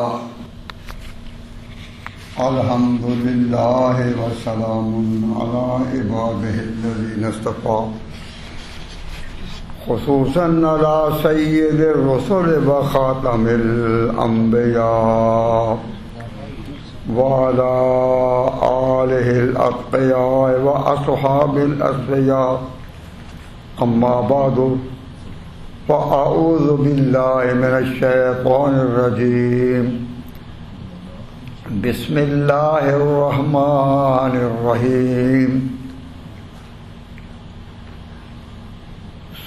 لله الحمد لله وسلام على عباده الذين اصطفى خصوصا على سيد الرسل وخاتم الأنبياء وعلى آله الأتقياء وأصحاب الأصفياء أما بعد فأعوذ بالله من الشيطان الرجيم بسم الله الرحمن الرحيم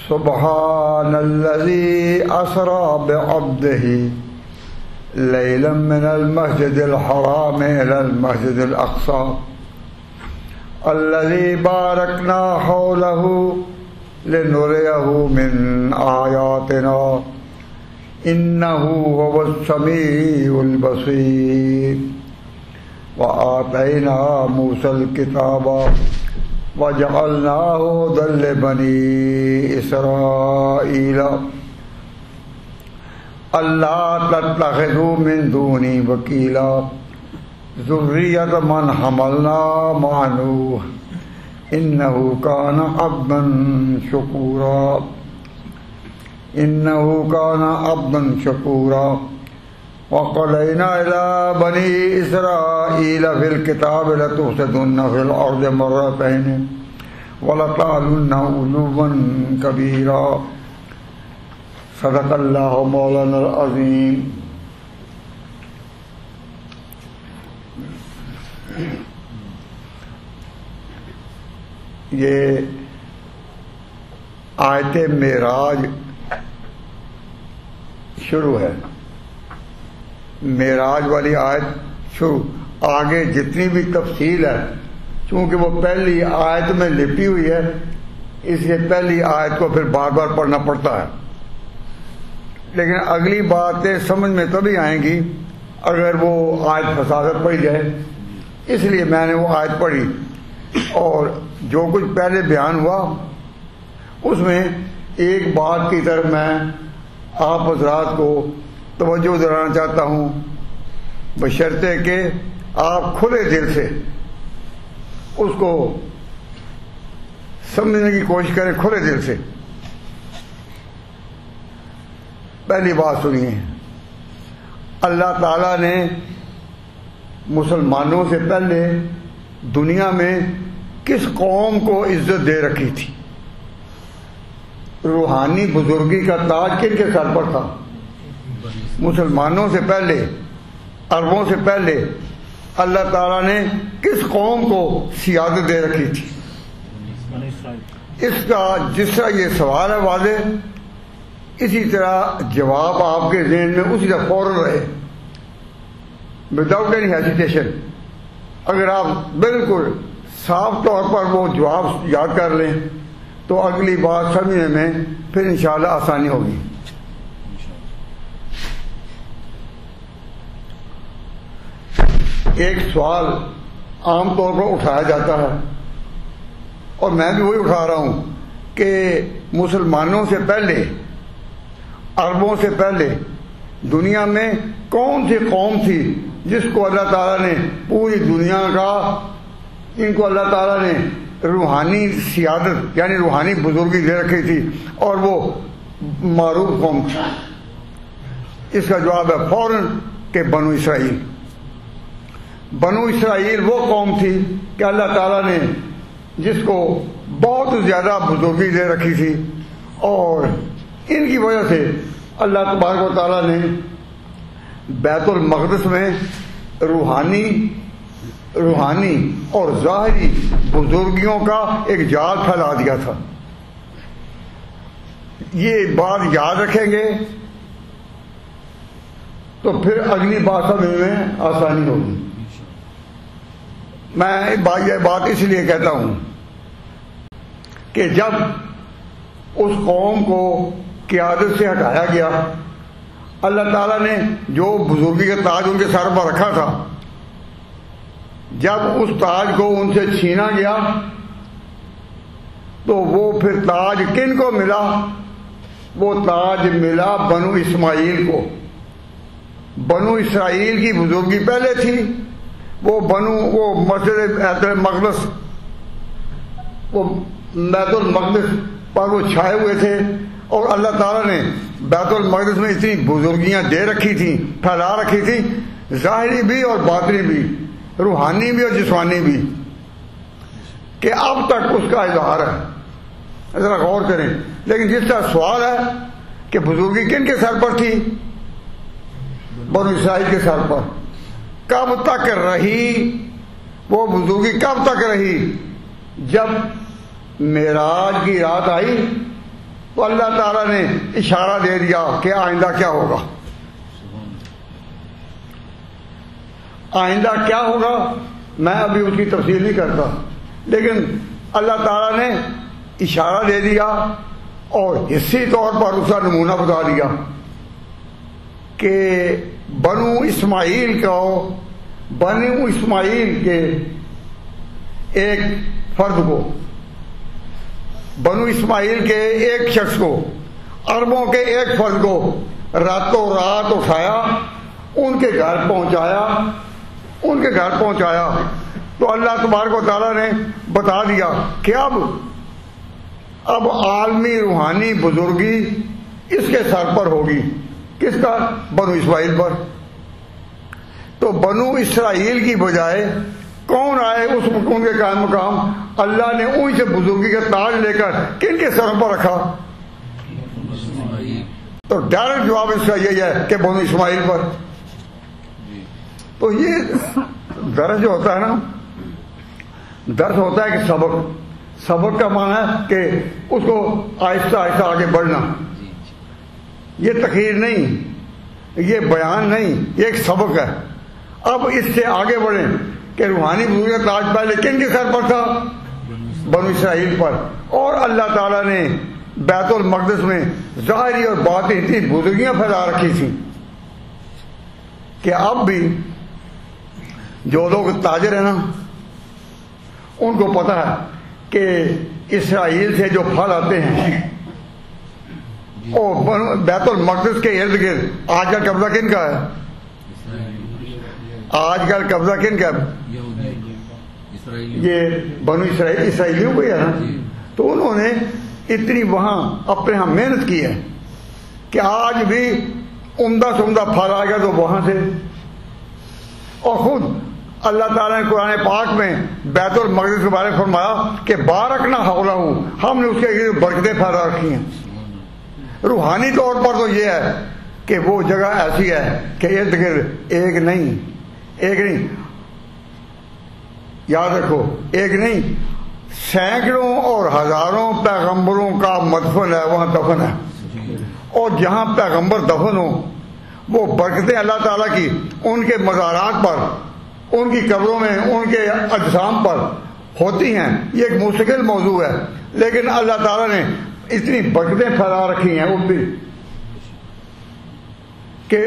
سبحان الذي أسرى بعبده ليلا من المسجد الحرام إلى المسجد الأقصى الذي باركنا حوله لنريه من آياتنا إنه هو السميع البصير وآتينا موسى الكتاب وجعلناه هدى لبني إسرائيل ألا تتخذوا من دوني وكيلا ذرية من حملنا مع نوح إنه كان عبدا شكورا وقضينا إلى بني إسرائيل في الكتاب لتفسدن في الأرض مرتين ولتعلن علوا كبيرا صدق الله مولانا العظيم. یہ آیت معراج شروع ہے، معراج والی آیت شروع. آگے جتنی بھی تفصیل ہے چونکہ وہ پہلی آیت میں لپٹی ہوئی ہے اس لیے پہلی آیت کو پھر بار بار پڑھنا پڑتا ہے، لیکن اگلی باتیں سمجھ میں تبھی آئیں گی اگر وہ آیت فصاحت پڑھی جائے. اس لیے میں نے وہ آیت پڑھی اور جو کچھ پہلے بیان ہوا اس میں ایک بات کی طرف میں آپ حضرات کو توجہ دلانا چاہتا ہوں، بشرطے کہ آپ کھلے دل سے اس کو سمجھنے کی کوشش کریں، کھلے دل سے. پہلی بات سنیے، اللہ تعالیٰ نے مسلمانوں سے پہلے دنیا میں کس قوم کو عزت دے رکھی تھی؟ روحانی بزرگی کا تاج کن کے سر پر تھا؟ مسلمانوں سے پہلے، عربوں سے پہلے اللہ تعالیٰ نے کس قوم کو سیادت دے رکھی تھی؟ اس کا جس طرح یہ سوال ہے واضح، اسی طرح جواب آپ کے ذہن میں اسی طرح فوراً رہے وداؤٹ اینی ہیزیٹیشن. اگر آپ بالکل صاف طور پر وہ جواب یاد کر لیں تو اگلی بات سمجھنے میں پھر انشاءاللہ آسانی ہوگی. ایک سوال عام طور پر اٹھایا جاتا ہے اور میں بھی وہی اٹھا رہا ہوں کہ مسلمانوں سے پہلے، عربوں سے پہلے دنیا میں کون سی قوم تھی جس کو اللہ تعالیٰ نے پوری دنیا کا، ان کو اللہ تعالیٰ نے روحانی سیادت یعنی روحانی بزرگی دے رکھی تھی اور وہ معروف قوم تھی؟ اس کا جواب ہے فوراً کہ بنو اسرائیل. بنو اسرائیل وہ قوم تھی کہ اللہ تعالیٰ نے جس کو بہت زیادہ بزرگی دے رکھی تھی اور ان کی وجہ سے اللہ تبارک و تعالیٰ نے بیت المقدس میں روحانی اور ظاہری بزرگیوں کا ایک جال پھیلا دیا تھا. یہ بات یاد رکھیں گے تو پھر اگلی بات سمجھنے میں آسانی ہوگی. میں یہ بات اس لیے کہتا ہوں کہ جب اس قوم کو قیادت سے ہٹایا گیا، اللہ تعالیٰ نے جو بزرگی کا تاج ان کے سر پر رکھا تھا، جب اس تاج کو ان سے چھینا گیا تو وہ پھر تاج کن کو ملا؟ وہ تاج ملا بنو اسماعیل کو. بنو اسرائیل کی بزرگی پہلے تھی، وہ مسجد بیت المقدس، وہ بیت المقدس پر وہ چھائے ہوئے تھے، اور اللہ تعالیٰ نے بیت المقدس میں اتنی بزرگیاں دے رکھی تھیں، پھیلا رکھی تھی، ظاہری بھی اور باطنی بھی، روحانی بھی اور جسمانی بھی، کہ اب تک اس کا اظہار ہے۔ ذرا غور کریں۔ لیکن جس طرح سوال ہے کہ بزرگی کن کے سر پر تھی؟ بنو اسرائیل کے سر پر۔ کب تک رہی وہ بزرگی؟ کب تک رہی؟ جب معراج کی رات آئی تو اللہ تعالیٰ نے اشارہ دے دیا کہ آئندہ کیا ہوگا، آئندہ کیا ہوگا۔ میں ابھی اس کی تفصیل نہیں کرتا، لیکن اللہ تعالیٰ نے اشارہ دے دیا اور حصی طور پر اس کا نمونہ بتا دیا کہ بنو اسماعیل کے ایک فرد کو، بنو اسماعیل کے ایک شخص کو، عربوں کے ایک فرد کو راتوں رات اٹھایا، ان کے گھر پہنچایا تو اللہ تبارک و تعالیٰ نے بتا دیا کہ اب عالمی روحانی بزرگی اس کے سر پر ہوگی۔ کس کا؟ بنو اسماعیل پر۔ تو بنو اسرائیل کی بجائے کون آئے ان کے قائم مقام؟ اللہ نے ان سے بزرگی کا تاج لے کر کن کے سروں پر رکھا؟ تو ڈائریکٹ جواب اس کا یہی ہے کہ بنو اسماعیل پر۔ تو یہ درس جو ہوتا ہے نا، درس ہوتا ہے کہ سبق کا معنی ہے کہ اس کو آہستہ آہستہ آگے بڑھنا، یہ تقریر نہیں، یہ بیان نہیں، یہ ایک سبق ہے۔ اب اس سے آگے بڑھیں کہ روحانی بزرگی کا تاج پہلے کن کے سر پر تھا؟ بنو اسرائیل پر، اور اللہ تعالیٰ نے بیت المقدس میں ظاہری اور باطنی اتنی بزرگیاں پھیلا رکھی تھیں کہ اب بھی جو لوگ تاجر ہیں نا، ان کو پتہ ہے کہ اسرائیل سے جو پھل آتے ہیں اور بیت المقدس کے ارد گرد آج کل قبضہ کن کا ہے؟ آج کل قبضہ کن کا ہے؟ یہ بنو اسرائیلیوں کو ہے نا۔ تو انہوں نے اتنی وہاں اپنے ہاں محنت کی ہے کہ آج بھی عمدہ سے عمدہ پھل آ گیا تو وہاں سے۔ اور خود اللہ تعالیٰ نے قرآن پاک میں بیت المقدس کے بارے میں فرمایا کہ بارکنا حولہ، ہم نے اس کے برکتیں پھیلا رکھی ہیں۔ روحانی طور پر تو یہ ہے کہ وہ جگہ ایسی ہے کہ ارد گرد ایک نہیں، یاد رکھو، ایک نہیں، سینکڑوں اور ہزاروں پیغمبروں کا مدفن ہے، وہاں دفن ہے، اور جہاں پیغمبر دفن ہو وہ برکتیں اللہ تعالیٰ کی ان کے مزارات پر، ان کی قبروں میں، ان کے اجسام پر ہوتی ہیں۔ یہ ایک مستقل موضوع ہے، لیکن اللہ تعالیٰ نے اتنی برکتیں پھیلا رکھی ہیں ان بھی کہ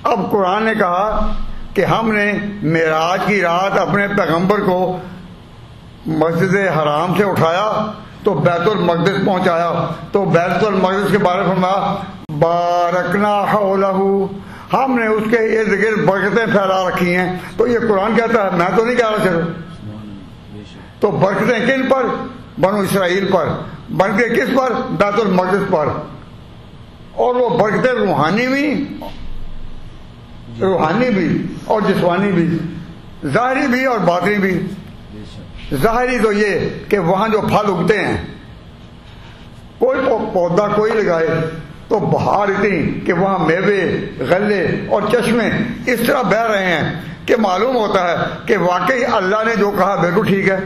اب قرآن نے کہا کہ ہم نے معراج کی رات اپنے پیغمبر کو مسجد حرام سے اٹھایا تو بیت المقدس پہنچایا، تو بیت المقدس کے بارے میں فرمایا بارکنا حولہ، ہم نے اس کے ارد گرد برکتیں پھیلا رکھی ہیں۔ تو یہ قرآن کہتا ہے، میں تو نہیں کہہ رہا صرف۔ تو برکتیں کن پر؟ بنو اسرائیل پر۔ برکتیں کس پر؟ بیت المقدس پر۔ اور وہ برکتیں روحانی بھی اور جسمانی بھی، ظاہری بھی اور باطنی بھی۔ ظاہری تو یہ کہ وہاں جو پھل اگتے ہیں، کوئی پودا کوئی لگائے تو بہار اتنی کہ وہاں میوے، غلے اور چشمے اس طرح بہہ رہے ہیں کہ معلوم ہوتا ہے کہ واقعی اللہ نے جو کہا بالکل ٹھیک ہے۔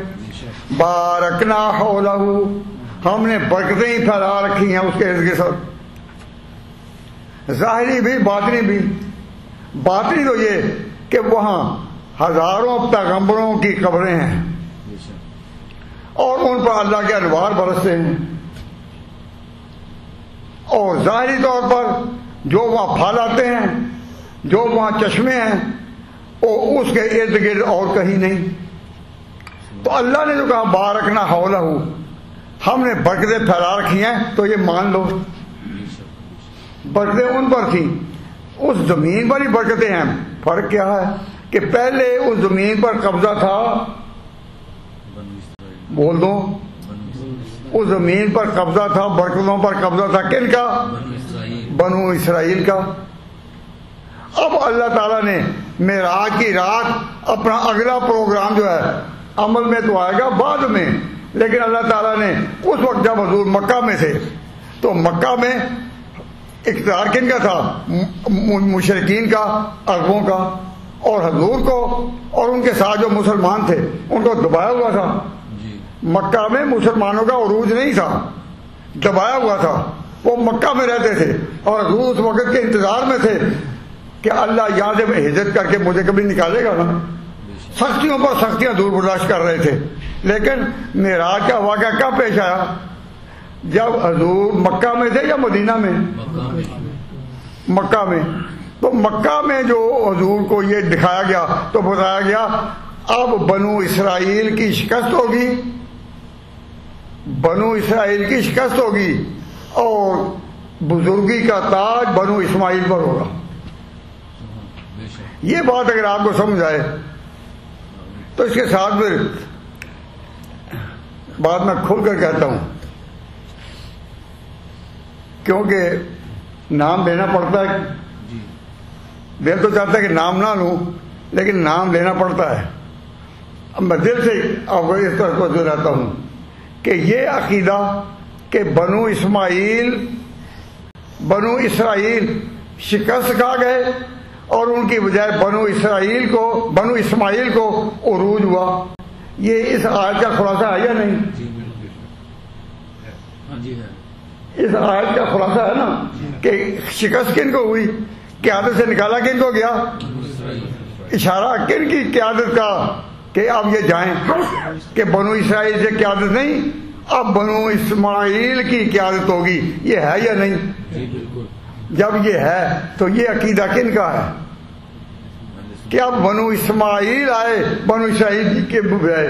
بارکنا حولہ، ہم نے برکتیں ہی پھیلا رکھی ہیں اس کے ارد گرد، ظاہری بھی باطنی بھی۔ باطنی تو یہ کہ وہاں ہزاروں پیغمبروں کی قبریں ہیں اور ان پر اللہ کے انوار برستے ہیں، اور ظاہری طور پر جو وہاں پھل آتے ہیں، جو وہاں چشمے ہیں، وہ اس کے ارد گرد اور کہیں نہیں۔ تو اللہ نے جو کہا بارکنا حولہ، ہم نے برکتیں پھیلا رکھی ہیں، تو یہ مان لو برکتیں ان پر تھیں، اس زمین پر ہی برکتیں ہیں. فرق کیا ہے کہ پہلے اس زمین پر قبضہ تھا, بول دو, اس زمین پر قبضہ تھا, برکتوں پر قبضہ تھا کن کا؟ بنو اسرائیل کا. اب اللہ تعالیٰ نے معراج کی رات اپنا اگلا پروگرام جو ہے عمل میں تو آئے گا بعد میں, لیکن اللہ تعالیٰ نے اس وقت جب حضور مکہ میں تھے تو مکہ میں اقتدار کن کا تھا؟ مشرکین کا, عربوں کا, اور حضور کو اور ان کے ساتھ جو مسلمان تھے ان کو دبایا ہوا تھا. مکہ میں مسلمانوں کا عروج نہیں تھا, دبایا ہوا تھا. وہ مکہ میں رہتے تھے اور حضور اس وقت کے انتظار میں تھے کہ اللہ یہاں سے ہجرت کر کے مجھے کبھی نکالے گا نا. سختیوں پر سختیاں دور برداشت کر رہے تھے, لیکن معراج کا واقعہ کب پیش آیا؟ جب حضور مکہ میں تھے یا مدینہ میں؟ مکہ میں. تو مکہ میں جو حضور کو یہ دکھایا گیا تو بتایا گیا اب بنو اسرائیل کی شکست ہوگی, بنو اسرائیل کی شکست ہوگی اور بزرگی کا تاج بنو اسماعیل پر ہوگا. یہ بات اگر آپ کو سمجھ آئے تو اس کے ساتھ پھر بات میں کھل کر کہتا ہوں, کیونکہ نام لینا پڑتا ہے. دل تو چاہتا ہے کہ نام نہ لوں, لیکن نام لینا پڑتا ہے. اب میں دل سے آپ کو اس طرح کو رہتا ہوں کہ یہ عقیدہ کہ بنو اسرائیل شکست کھا گئے اور ان کی بجائے بنو اسماعیل کو عروج ہوا, یہ اس آیت کا خلاصہ ہے یا نہیں؟ اس آیت کا خلاصہ ہے نا کہ شکست کن کو ہوئی, قیادت سے نکالا کن کو گیا, اشارہ کن کی قیادت کا کہ اب یہ جائیں, کہ بنو اسرائیل سے قیادت نہیں, اب بنو اسماعیل کی قیادت ہوگی. یہ ہے یا نہیں؟ جب یہ ہے تو یہ عقیدہ کن کا ہے کہ اب بنو اسماعیل آئے بنو اسرائیل کے بجائے؟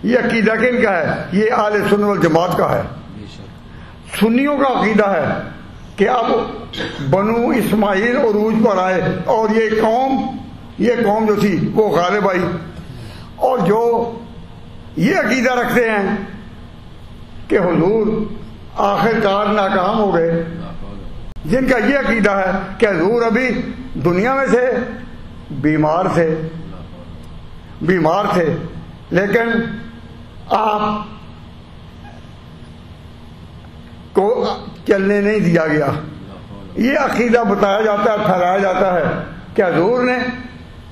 یہ عقیدہ کن کا ہے؟ یہ اہل سنت والجماعت کا ہے. سنیوں کا عقیدہ ہے کہ اب بنو اسماعیل عروج پر آئے اور یہ قوم جو تھی وہ غالب آئی. اور جو یہ عقیدہ رکھتے ہیں کہ حضور آخر کار ناکام ہو گئے, جن کا یہ عقیدہ ہے کہ حضور ابھی دنیا میں تھے, بیمار تھے لیکن آپ کو چلنے نہیں دیا گیا. یہ عقیدہ بتایا جاتا ہے, پھیلایا جاتا ہے کہ حضور نے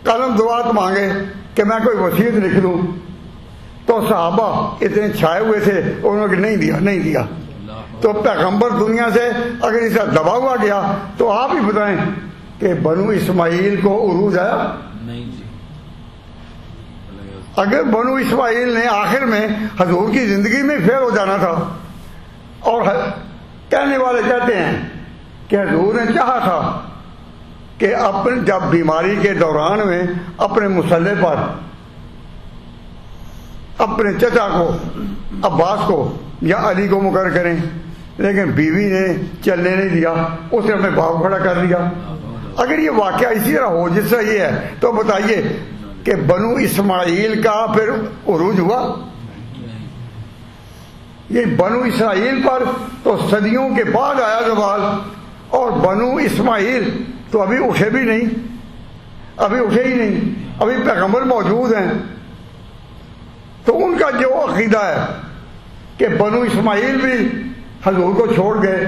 قلم دعات مانگے کہ میں کوئی وصیت لکھ لوں, تو صحابہ اتنے چھائے ہوئے تھے انہوں نے نہیں دیا. تو پیغمبر دنیا سے اگر اسے دبا ہوا گیا تو آپ ہی بتائیں کہ بنو اسماعیل کو عروج آیا؟ اگر بنو اسماعیل نے آخر میں حضور کی زندگی میں فیل ہو جانا تھا, اور کہنے والے کہتے ہیں کہ حضور نے چاہا تھا کہ جب بیماری کے دوران میں اپنے مسلح پر اپنے چچا کو عباس کو یا علی کو مقرر کریں, لیکن بیوی نے چلنے نہیں دیا, اس نے اپنے باپ کھڑا کر دیا. اگر یہ واقعہ اسی طرح ہو جس طرح یہ ہے تو بتائیے کہ بنو اسماعیل کا پھر عروج ہوا؟ یہ بنو اسرائیل پر تو صدیوں کے بعد آیا زوال, اور بنو اسماعیل تو ابھی اٹھے بھی نہیں, ابھی اٹھے ہی نہیں, ابھی پیغمبر موجود ہیں. تو ان کا جو عقیدہ ہے کہ بنو اسماعیل بھی حضور کو چھوڑ گئے,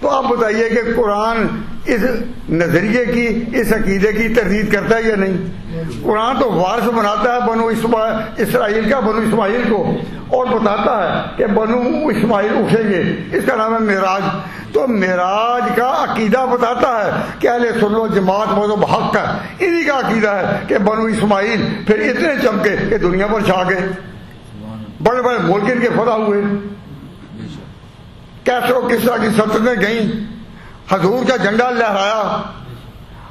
تو آپ بتائیے کہ قرآن اس نظریے کی, اس عقیدے کی تردید کرتا ہے یا نہیں؟ قرآن تو وارث بناتا ہے بنو اسرائیل کا, بنو اسماعیل کو, اور بتاتا ہے کہ بنو اسماعیل اٹھیں گے. اس کا نام ہے معراج. تو معراج کا عقیدہ بتاتا ہے کہ اہل سنت والجماعت مذہب حق ہے, انہی کا عقیدہ ہے کہ بنو اسماعیل پھر اتنے چمکے کہ دنیا پر چھا گئے, بڑے بڑے ملک ان کے فتح ہوئے, کیسر و کسریٰ کی سلطنتیں گئیں, حضور کا جھنڈا لہرایا,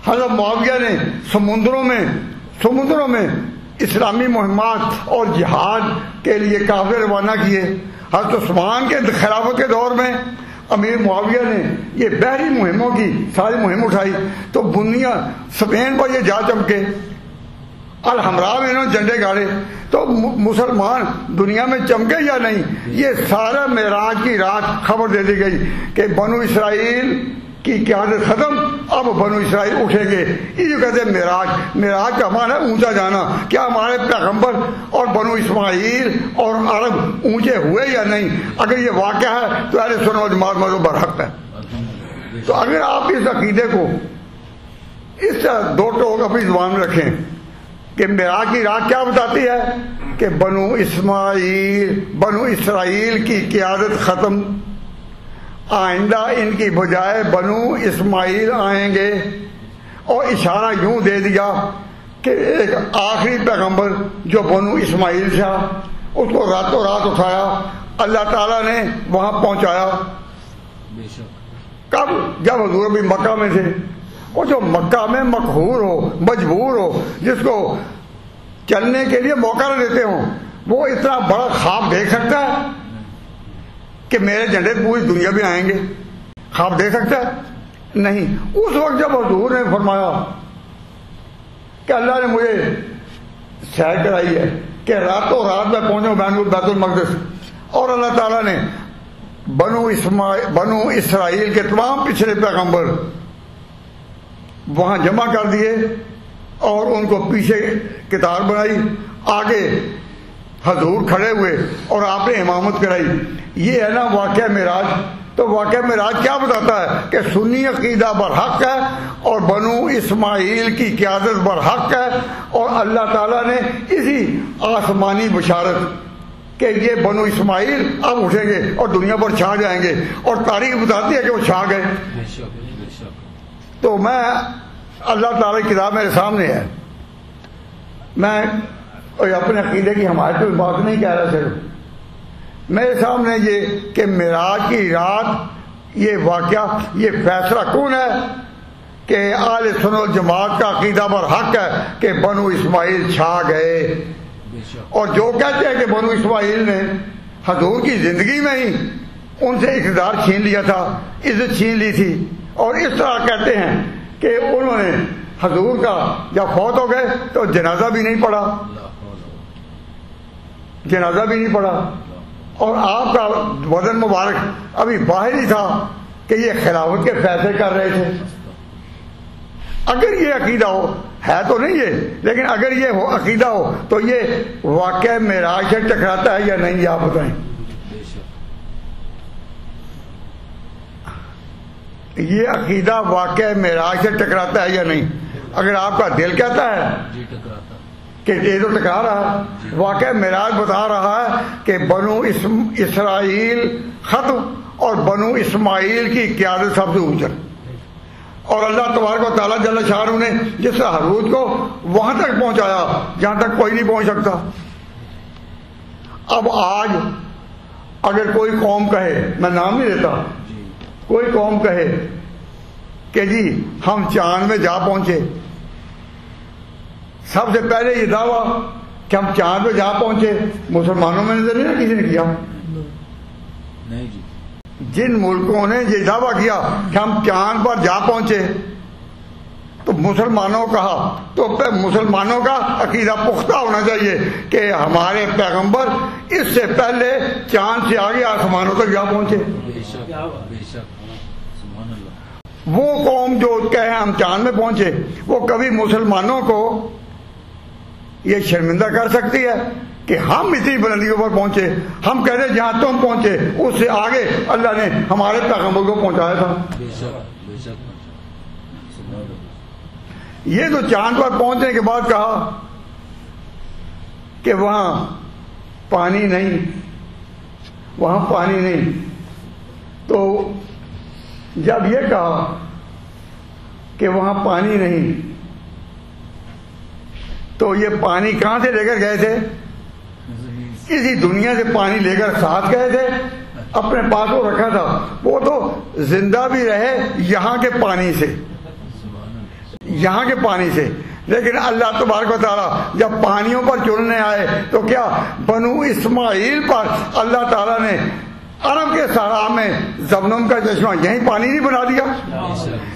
حضرت معاویہ نے سمندروں میں اسلامی مہمات اور جہاد کے لیے کافر روانہ کیے, حضرت عثمان کے خلافت کے دور میں امیر معاویہ نے یہ بحری مہموں کی ساری مہم اٹھائی تو دنیا اسپین پر یہ جا چمکے، الحمراء میں انہوں نے جھنڈے گاڑے، تو مسلمان دنیا میں چمکے یا نہیں؟ یہ سارا معراج کی رات خبر دے دی گئی کہ بنو اسرائیل کی قیادت ختم، اب بنو اسرائیل اٹھیں گے۔ یہ جو کہتے ہیں معراج، معراج کا معنی ہے اونچا جانا۔ کیا ہمارے پیغمبر اور بنو اسماعیل اور عرب اونچے ہوئے یا نہیں؟ اگر یہ واقعہ ہے تو اہل سنت و جماعت مذہب برحق ہے۔ تو اگر آپ اس عقیدے کو اس طرح دو ٹوک اپنی زبان میں رکھیں کہ معراج کی رات کیا بتاتی ہے کہ بنو اسرائیل کی قیادت ختم، آئندہ ان کی بجائے بنو اسماعیل آئیں گے، اور اشارہ یوں دے دیا کہ ایک آخری پیغمبر جو بنو اسماعیل تھا اس کو راتوں رات اٹھایا، اللہ تعالیٰ نے وہاں پہنچایا۔ کب؟ جب حضور بھی مکہ میں تھے۔ اور جو مکہ میں مقہور ہو، مجبور ہو، جس کو چلنے کے لیے موقع نہ دیتے ہوں، وہ اتنا بڑا خواب دیکھ سکتا ہے کہ میرے جھنڈے پوری دنیا میں آئیں گے؟ خواب دیکھ سکتا ہے؟ نہیں۔ اس وقت جب حضور نے فرمایا کہ اللہ نے مجھے سیر کرائی ہے کہ راتوں رات میں پہنچوں بیت المقدس، اور اللہ تعالیٰ نے بنو اسرائیل کے تمام پچھلے پیغمبر وہاں جمع کر دیے اور ان کو پیچھے قطار بنائی، آگے حضور کھڑے ہوئے اور آپ نے امامت کرائی۔ یہ ہے نا واقعہ معراج۔ تو واقعہ معراج کیا بتاتا ہے کہ سنی عقیدہ برحق ہے اور بنو اسماعیل کی قیادت برحق ہے، اور اللہ تعالیٰ نے اسی آسمانی بشارت کہ یہ بنو اسماعیل اب اٹھیں گے اور دنیا پر چھا جائیں گے، اور تاریخ بتاتی ہے کہ وہ چھا گئے۔ تو میں اللہ تعالیٰ کی کتاب میرے سامنے ہے، میں اپنے عقیدے کی حمایت کوئی بات نہیں کہہ رہا، صرف میرے سامنے یہ کہ معراج کی رات یہ واقعہ، یہ فیصلہ کون ہے کہ اہل سنت و جماعت کا عقیدہ برحق ہے کہ بنو اسماعیل چھا گئے۔ اور جو کہتے ہیں کہ بنو اسماعیل نے حضور کی زندگی میں ہی ان سے اقتدار چھین لیا تھا، عزت چھین لی تھی، اور اس طرح کہتے ہیں کہ انہوں نے حضور کا جب فوت ہو گئے تو جنازہ بھی نہیں پڑھا، جنازہ بھی نہیں پڑھا، اور آپ کا بدن مبارک ابھی باہر ہی تھا کہ یہ خلافت کے فیصلے کر رہے تھے۔ اگر یہ عقیدہ ہو، ہے تو نہیں یہ، لیکن اگر یہ ہو عقیدہ ہو تو یہ واقعہ معراج سے ٹکراتا ہے یا نہیں، یہ آپ بتائیں۔ یہ عقیدہ واقعہ معراج سے ٹکراتا ہے یا نہیں؟ اگر آپ کا دل کہتا ہے کہ یہ تو ٹکرا رہا ہے، واقعہ معراج بتا رہا ہے کہ بنو اسرائیل ختم اور بنو اسماعیل کی قیادت سب سے اونچا، اور اللہ تبارک و تعالیٰ جل شانہ نے جس حضور کو وہاں تک پہنچایا جہاں تک کوئی نہیں پہنچ سکتا۔ اب آج اگر کوئی قوم کہے، میں نام نہیں دیتا، کوئی قوم کہے کہ جی ہم چاند میں جا پہنچے، سب سے پہلے یہ دعویٰ کہ ہم چاند میں جا پہنچے مسلمانوں میں نظر نہیں نا کسی نے کیا۔ جن ملکوں نے یہ دعویٰ کیا کہ ہم چاند پر جا پہنچے تو مسلمانوں کہا، تو مسلمانوں کا عقیدہ پختہ ہونا چاہیے کہ ہمارے پیغمبر اس سے پہلے چاند سے آگے آسمانوں تک جا پہنچے۔ وہ قوم جو کہے ہم چاند میں پہنچے، وہ کبھی مسلمانوں کو یہ شرمندہ کر سکتی ہے کہ ہم اتنی بلندیوں پر پہنچے؟ ہم کہتے ہیں جہاں تم پہنچے اس سے آگے اللہ نے ہمارے پیغمبر کو پہنچایا تھا۔ یہ تو چاند پر پہنچنے کے بعد کہا کہ وہاں پانی نہیں، وہاں پانی نہیں، تو جب یہ کہا کہ وہاں پانی نہیں تو یہ پانی کہاں سے لے کر گئے تھے؟ اسی دنیا سے پانی لے کر ساتھ گئے تھے، اپنے پاس وہ رکھا تھا۔ وہ تو زندہ بھی رہے یہاں کے پانی سے، یہاں کے پانی سے، لیکن اللہ تبارک و تعالیٰ جب پانیوں پر چننے آئے تو کیا بنو اسماعیل پر اللہ تعالیٰ نے عرب کے صحرا میں زمزم کا چشمہ یہیں پانی نہیں بنا دیا؟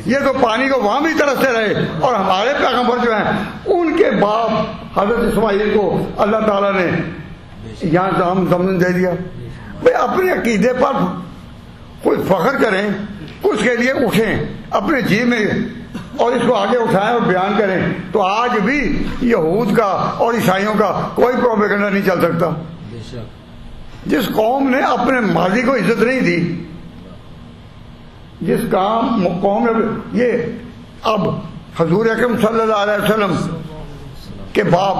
یہ تو پانی کو وہاں بھی ترستے رہے. اور ہمارے پیغمبر جو ہیں ان کے باپ حضرت اسماعیل کو اللہ تعالیٰ نے یہاں زمزم دے دیا. بھائی اپنے عقیدے پر کوئی فخر کریں, اس کے لیے اٹھیں اپنے جی میں اور اس کو آگے اٹھائیں اور بیان کریں. تو آج بھی یہود کا اور عیسائیوں کا کوئی پروپیگنڈا نہیں چل سکتا. جس قوم نے اپنے ماضی کو عزت نہیں دی, جس قوم نے یہ اب حضور اکرم صلی اللہ علیہ وسلم کے باپ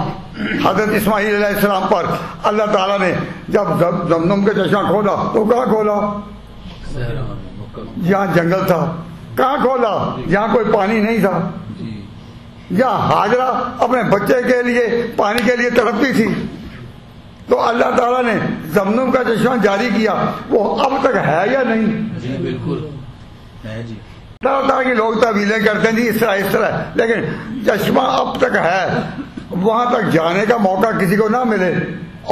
حضرت اسماعیل علیہ السلام پر اللہ تعالیٰ نے جب زمزم کا چشمہ کھولا تو کہاں کھولا؟ یہاں جنگل تھا. کہاں کھولا؟ یہاں کوئی پانی نہیں تھا. یہاں ہاجرہ اپنے بچے کے لیے پانی کے لیے تڑپتی تھی. تو اللہ تعالیٰ نے زمزم کا چشمہ جاری کیا. وہ اب تک ہے یا نہیں؟ جی بالکل ہے جی. طرح طرح کے لوگ تعویلیں کرتے ہیں جی اس طرح, لیکن چشمہ اب تک ہے. وہاں تک جانے کا موقع کسی کو نہ ملے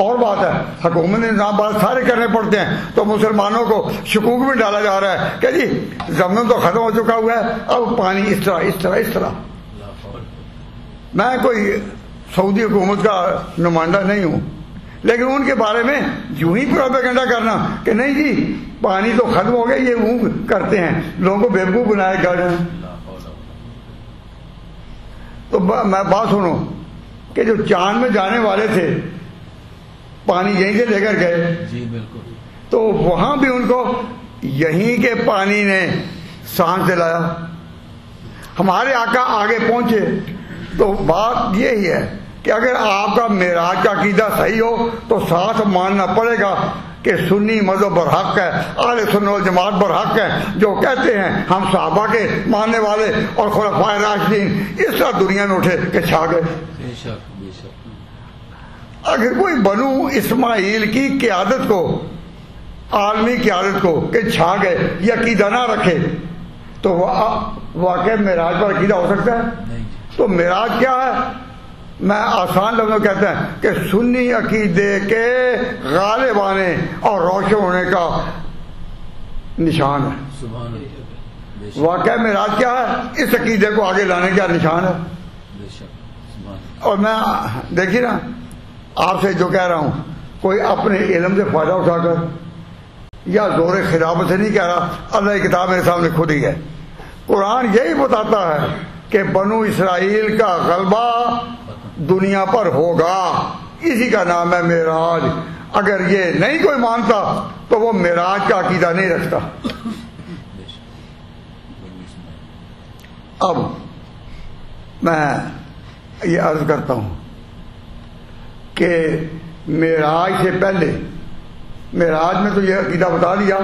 اور بات ہے. حکومت نظام بات سارے کرنے پڑتے ہیں تو مسلمانوں کو شکوک میں ڈالا جا رہا ہے کہ جی زمزم تو ختم ہو چکا ہوا ہے, اب پانی اس طرح. میں کوئی سعودی حکومت کا نمائندہ نہیں ہوں, لیکن ان کے بارے میں یوں ہی پروپیگنڈا کرنا کہ نہیں جی پانی تو ختم ہو گیا, یہ وہ کرتے ہیں, لوگوں کو بیوقوف بنائے گا. تو میں بات سنوں کہ جو چاند میں جانے والے تھے پانی یہیں سے لے کر گئے, جی بالکل, تو وہاں بھی ان کو یہیں کے پانی نے سانس دلایا. ہمارے آقا آگے پہنچے. تو بات یہی ہے کہ اگر آپ کا معراج کا عقیدہ صحیح ہو تو ساتھ ماننا پڑے گا کہ سنی مذہب برحق ہے, اہل سنت والجماعت برحق ہے, جو کہتے ہیں ہم صحابہ کے ماننے والے اور خلفائے راشدین اس طرح دنیا میں اٹھے کہ چھا گئے. بے شک بے شک. اگر کوئی بنو اسماعیل کی قیادت کو, عالمی قیادت کو کہ چھا گئے یہ عقیدہ نہ رکھے تو واقع معراج پر عقیدہ ہو سکتا ہے؟ تو معراج کیا ہے؟ میں آسان لفظوں کہتا ہے کہ سنی عقیدے کے غالب آنے اور روشن ہونے کا نشان ہے. سبحان اللہ. واقعہ معراج کیا ہے؟ اس عقیدے کو آگے لانے کا نشان ہے. بے شک. سبحان اللہ. اور میں دیکھیے نا آپ سے جو کہہ رہا ہوں, کوئی اپنے علم سے فائدہ اٹھا کر یا زور خلافت سے نہیں کہہ رہا, اللہ کی کتاب میرے سامنے خود ہی ہے. قرآن یہی بتاتا ہے کہ بنو اسرائیل کا غلبہ دنیا پر ہوگا, اسی کا نام ہے معراج. اگر یہ نہیں کوئی مانتا تو وہ معراج کا عقیدہ نہیں رکھتا. اب میں یہ عرض کرتا ہوں کہ معراج سے پہلے, معراج میں تو یہ عقیدہ بتا دیا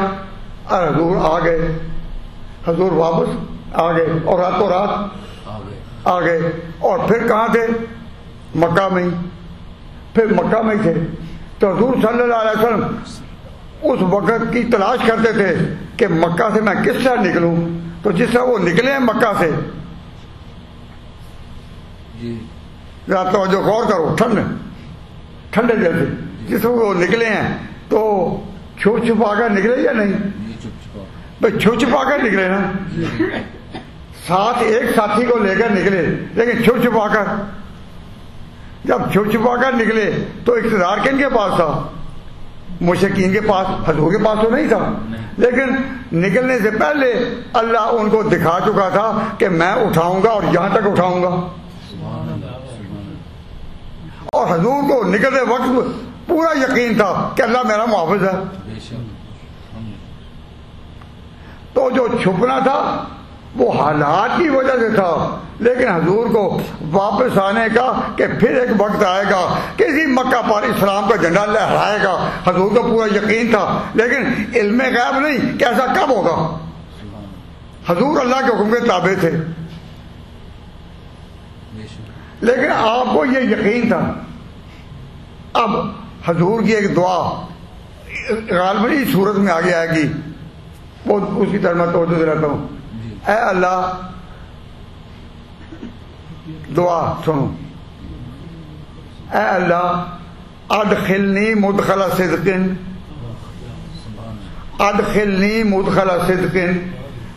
اور حضور آ گئے, حضور واپس آ گئے اور راتوں رات آ گئے. اور پھر کہاں تھے؟ مکہ میں ہی. پھر مکہ میں ہی تھے. تو حضور صلی اللہ علیہ وسلم اس وقت کی تلاش کرتے تھے کہ مکہ سے میں کس طرح نکلوں. تو جس طرح وہ نکلے ہیں مکہ سے, ذرا توجہ غور کرو, ٹھنڈے دل سے جس طرح وہ نکلے ہیں تو چھپ چھپا کر نکلے یا نہیں؟ بھائی چھپ چھپا کر نکلے نا, ساتھ ایک ساتھی کو لے کر نکلے, لیکن چھپ چھپا کر. جب چھپ چھپا کر نکلے تو اقتدار کن کے پاس تھا؟ مشرکین کے پاس, حضور کے پاس تو نہیں تھا. لیکن نکلنے سے پہلے اللہ ان کو دکھا چکا تھا کہ میں اٹھاؤں گا اور یہاں تک اٹھاؤں گا. اور حضور کو نکلتے وقت پورا یقین تھا کہ اللہ میرا محافظ ہے. تو جو چھپنا تھا وہ حالات کی وجہ سے تھا, لیکن حضور کو واپس آنے کا کہ پھر ایک وقت آئے گا کسی مکہ پر اسلام کا جھنڈا لہرائے گا, حضور کو پورا یقین تھا. لیکن علم غیب نہیں کہ ایسا کب ہوگا. حضور اللہ کے حکم کے تابع تھے, لیکن آپ کو یہ یقین تھا. اب حضور کی ایک دعا غالباً اس صورت میں آگے آئے گی, وہ اس کی طرف میں توجہ دلاتا ہوں. اے اللہ, دعا سنو, اے اللہ ادخلنی مدخل صدق ادخلنی مدخل صدق،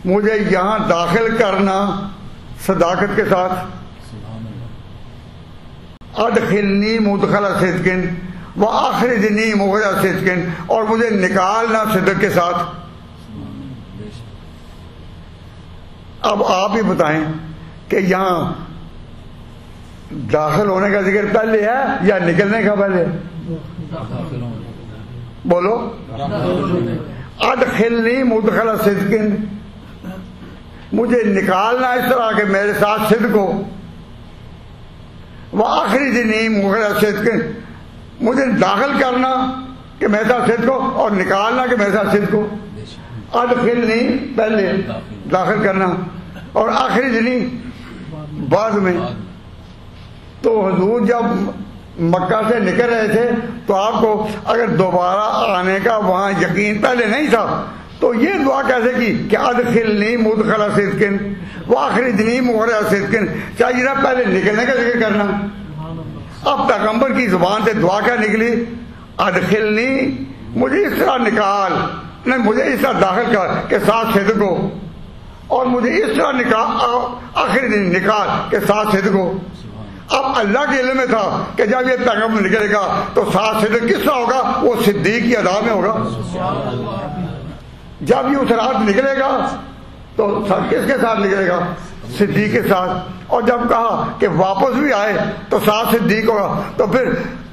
مجھے یہاں داخل کرنا صداقت کے ساتھ، سبحان اللہ، ادخلنی مدخل صدق واخرجنی مخرج صدق، اور مجھے نکالنا صدق کے ساتھ۔ بے شک، اب آپ ہی بتائیں کہ یہاں داخل ہونے کا ذکر پہلے ہے یا نکلنے کا پہلے؟ داخل ہونے، بولو، داخل ہونے، ادخلنی مدخل صدق، مجھے نکالنا اس طرح کہ میرے ساتھ صدق ہو، واخرجنی مخرج صدق، مجھے داخل کرنا کہ میرے ساتھ صدق ہو اور نکالنا کہ میرے ساتھ صدق ہو۔ بے شک، ادخلنی پہلے داخل کرنا اور اخرجنی بعد میں۔ تو حضور جب مکہ سے نکل رہے تھے تو آپ کو اگر دوبارہ آنے کا وہاں یقین پہلے نہیں تھا تو یہ دعا کیسے کی کہ ادخلنی مدخل صدق واخرجنی مخرج صدق؟ چاہیے نا پہلے نکلنے کا ذکر کرنا۔ اب پیغمبر کی زبان سے دعا کیا نکلی؟ ادخلنی، مجھے اس طرح نکال، نہیں مجھے اس طرح داخل کر کہ ساتھ صدق ہو، اور مجھے اس طرح نکال، اخرجنی نکال کہ ساتھ صدق ہو۔ اب اللہ کے علم میں تھا کہ جب یہ پیغمبر نکلے گا تو ساتھ صدق کس طرح ہوگا؟ وہ صدیق کی ادا میں ہوگا۔ جب یہ اس رات نکلے گا تو کس کے ساتھ نکلے گا؟ صدیق کے ساتھ۔ اور جب کہا کہ واپس بھی آئے تو ساتھ صدیق ہوگا، تو پھر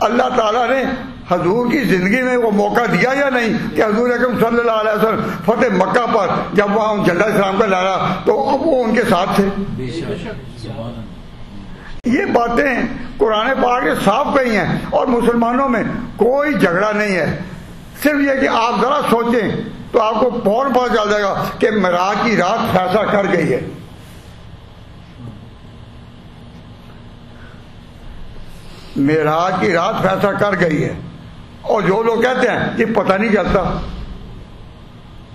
اللہ تعالیٰ نے حضور کی زندگی میں وہ موقع دیا یا نہیں کہ حضور اکرم صلی اللہ علیہ وسلم فتح مکہ پر جب وہاں جھنڈا اسلام کا لہرا تو اب وہ ان کے ساتھ تھے۔ بے شک، سبحان اللہ، یہ باتیں قرآن پاک نے صاف کہی ہیں، اور مسلمانوں میں کوئی جھگڑا نہیں ہے۔ صرف یہ کہ آپ ذرا سوچیں تو آپ کو فوراً پتہ چل جائے گا کہ معراج کی رات فیصلہ کر گئی ہے۔ معراج کی رات فیصلہ کر گئی ہے، اور جو لوگ کہتے ہیں کہ پتہ نہیں چلتا،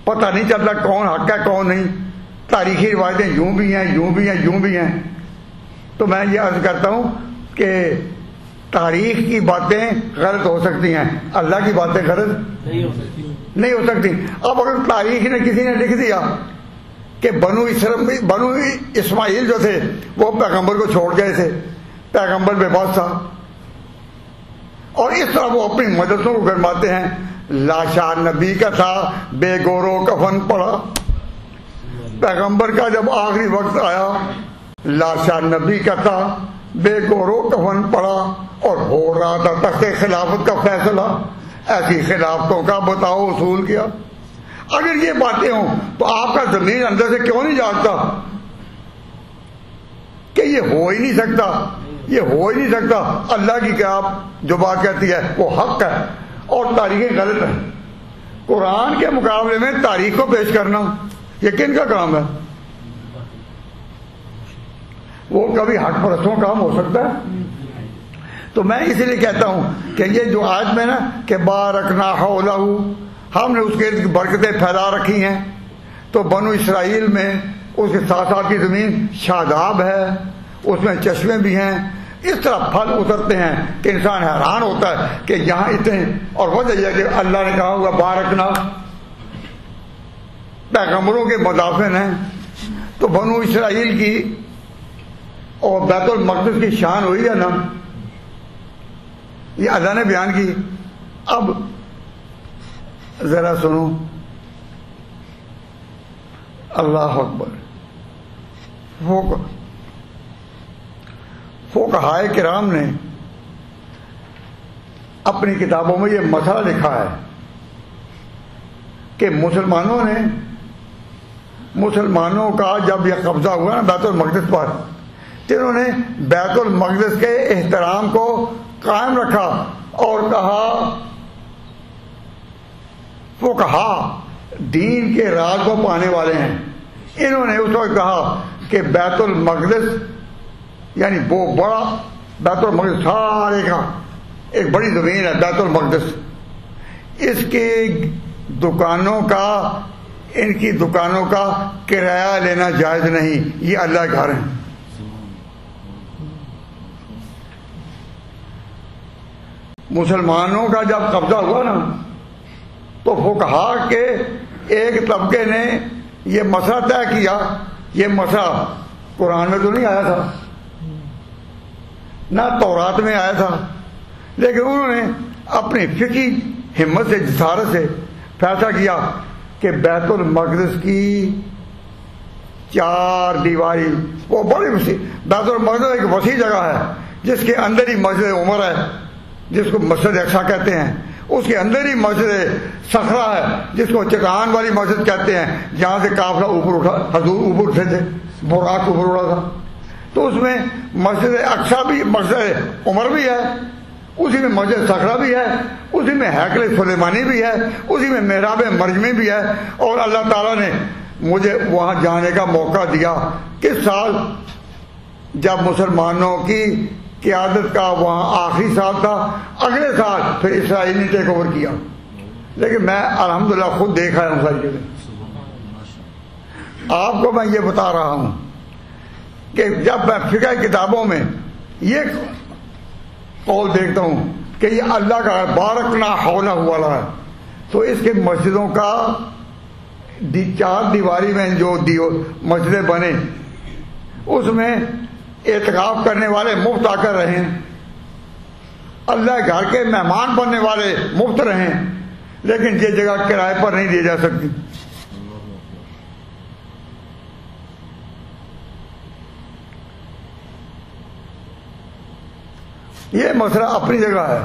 پتہ نہیں چلتا کون حق ہے کون نہیں، تاریخی روایتیں یوں بھی ہیں یوں بھی ہیں یوں بھی ہیں، تو میں یہ عرض کرتا ہوں کہ تاریخ کی باتیں غلط ہو سکتی ہیں، اللہ کی باتیں غلط نہیں ہو سکتی۔ اب اگر تاریخ نے کسی نے لکھ دیا کہ بنو اسماعیل جو تھے وہ پیغمبر کو چھوڑ گئے تھے، پیغمبر بے بس تھا، اور اس طرح وہ اپنی مدرسوں کو گرماتے ہیں، لاشا نبی کا تھا بے گورو کفن پڑا، پیغمبر کا جب آخری وقت آیا لاشا نبی کا تھا بے گورو کفن پڑا، اور ہو رہا تھا تخت خلافت کا فیصلہ، ایسی خلافتوں کا بتاؤ اصول کیا۔ اگر یہ باتیں ہوں تو آپ کا ضمیر اندر سے کیوں نہیں جاگتا کہ یہ ہو ہی نہیں سکتا، یہ ہو ہی نہیں سکتا؟ اللہ کی کیا جو بات کہتی ہے وہ حق ہے اور تاریخیں غلط ہیں۔ قرآن کے مقابلے میں تاریخ کو پیش کرنا یہ کن کا کام ہے؟ وہ کبھی حق پرستوں کا کام ہو سکتا ہے؟ تو میں اسی لیے کہتا ہوں کہ یہ جو آیت میں نا کہ بارکنا حولہ، ہم نے اس کے برکتیں پھیلا رکھی ہیں، تو بنو اسرائیل میں اس کے ساتھ ساتھ کی زمین شاداب ہے، اس میں چشمے بھی ہیں، اس طرح پھل اترتے ہیں کہ انسان حیران ہوتا ہے کہ یہاں اتنے، اور وجہ یہ کہ اللہ نے کہا ہوگا بارکنا، پیغمبروں کے مدافن ہیں۔ تو بنو اسرائیل کی اور بیت المقدس کی شان ہوئی ہے نا، یہ اللہ نے بیان کی۔ اب ذرا سنو، اللہ اکبر، فقہائے کرام نے اپنی کتابوں میں یہ مسئلہ لکھا ہے کہ مسلمانوں کا جب یہ قبضہ ہوا نا بیت المقدس پر، تو انہوں نے بیت المقدس کے احترام کو قائم رکھا اور کہا فقہا دین کے راز کو پانے والے ہیں، انہوں نے اس وقت کہا کہ بیت المقدس یعنی وہ بڑا بیت المقدس سارے کا ایک بڑی زمین ہے بیت المقدس، اس کی دکانوں کا ان کی دکانوں کا کرایہ لینا جائز نہیں، یہ اللہ کے گھر ہیں۔ مسلمانوں کا جب قبضہ ہوا نا تو فقہا کے ایک طبقے نے یہ مسئلہ طے کیا. یہ مسئلہ قرآن میں تو نہیں آیا تھا نہ تورات میں آیا تھا, لیکن انہوں نے اپنی فقہی ہمت سے جسارت سے فیصلہ کیا کہ بیت المقدس کی 4 دیواری, وہ بڑی وسیع, بیت المقدس ایک وسیع جگہ ہے جس کے اندر ہی مسجد عمر ہے جس کو مسجد اقصیٰ کہتے ہیں, اس کے اندر ہی مسجد صخرہ ہے جس کو چٹان والی مسجد کہتے ہیں, جہاں سے قافلہ اوپر اٹھا, حضور اوپر اٹھے تھے, براق اوپر اڑا تھا. تو اس میں مسجد اقصیٰ بھی, مسجد عمر بھی ہے, اسی میں مسجد صخرہ بھی ہے, اسی میں ہیکل سلیمانی بھی ہے, اسی میں محراب مرجمی بھی ہے. اور اللہ تعالیٰ نے مجھے وہاں جانے کا موقع دیا. کس سال؟ جب مسلمانوں کی قیادت کا وہاں آخری سال تھا. اگلے سال پھر اسرائیل نے ٹیک اوور کیا, لیکن میں الحمدللہ خود دیکھ آیا ہوں ساری چیزیں. آپ کو میں یہ بتا رہا ہوں کہ جب میں فقہ کتابوں میں یہ قول دیکھتا ہوں کہ یہ اللہ کا بارکنا حولہ والا ہے, تو اس کے مسجدوں کا 4 دیواری میں جو مسجدیں بنے اس میں اعتکاف کرنے والے مفت آ کر رہیں, اللہ گھر کے مہمان بننے والے مفت رہیں, لیکن یہ جگہ کرائے پر نہیں دی جا سکتی. یہ مسئلہ اپنی جگہ ہے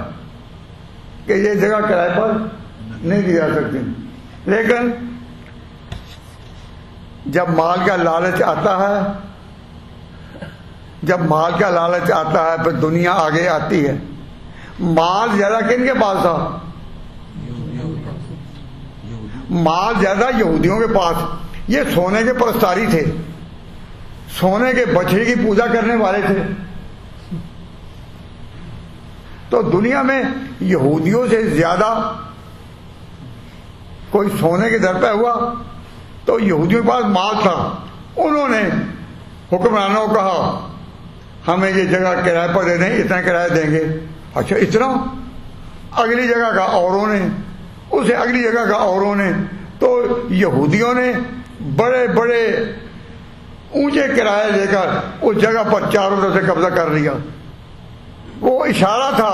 کہ یہ جگہ کرائے پر نہیں دی جا سکتی, لیکن جب مال کا لالچ آتا ہے, جب مال کا لالچ آتا ہے پھر دنیا آگے آتی ہے. مال زیادہ کن کے پاس تھا؟ مال زیادہ یہودیوں کے پاس. یہ سونے کے پرستاری تھے, سونے کے بچڑے کی پوجا کرنے والے تھے. تو دنیا میں یہودیوں سے زیادہ کوئی سونے کے در پہ ہوا تو یہودیوں کے پاس مال تھا. انہوں نے حکمرانوں کو کہا ہمیں یہ جگہ کرائے پر دے دیں, اتنا کرایہ دیں گے. اچھا اتنا؟ اگلی جگہ کا اوروں نے, اسے اگلی جگہ کا اوروں نے. تو یہودیوں نے بڑے بڑے اونچے کرائے لے کر اس جگہ پر چاروں طرف سے قبضہ کر لیا. وہ اشارہ تھا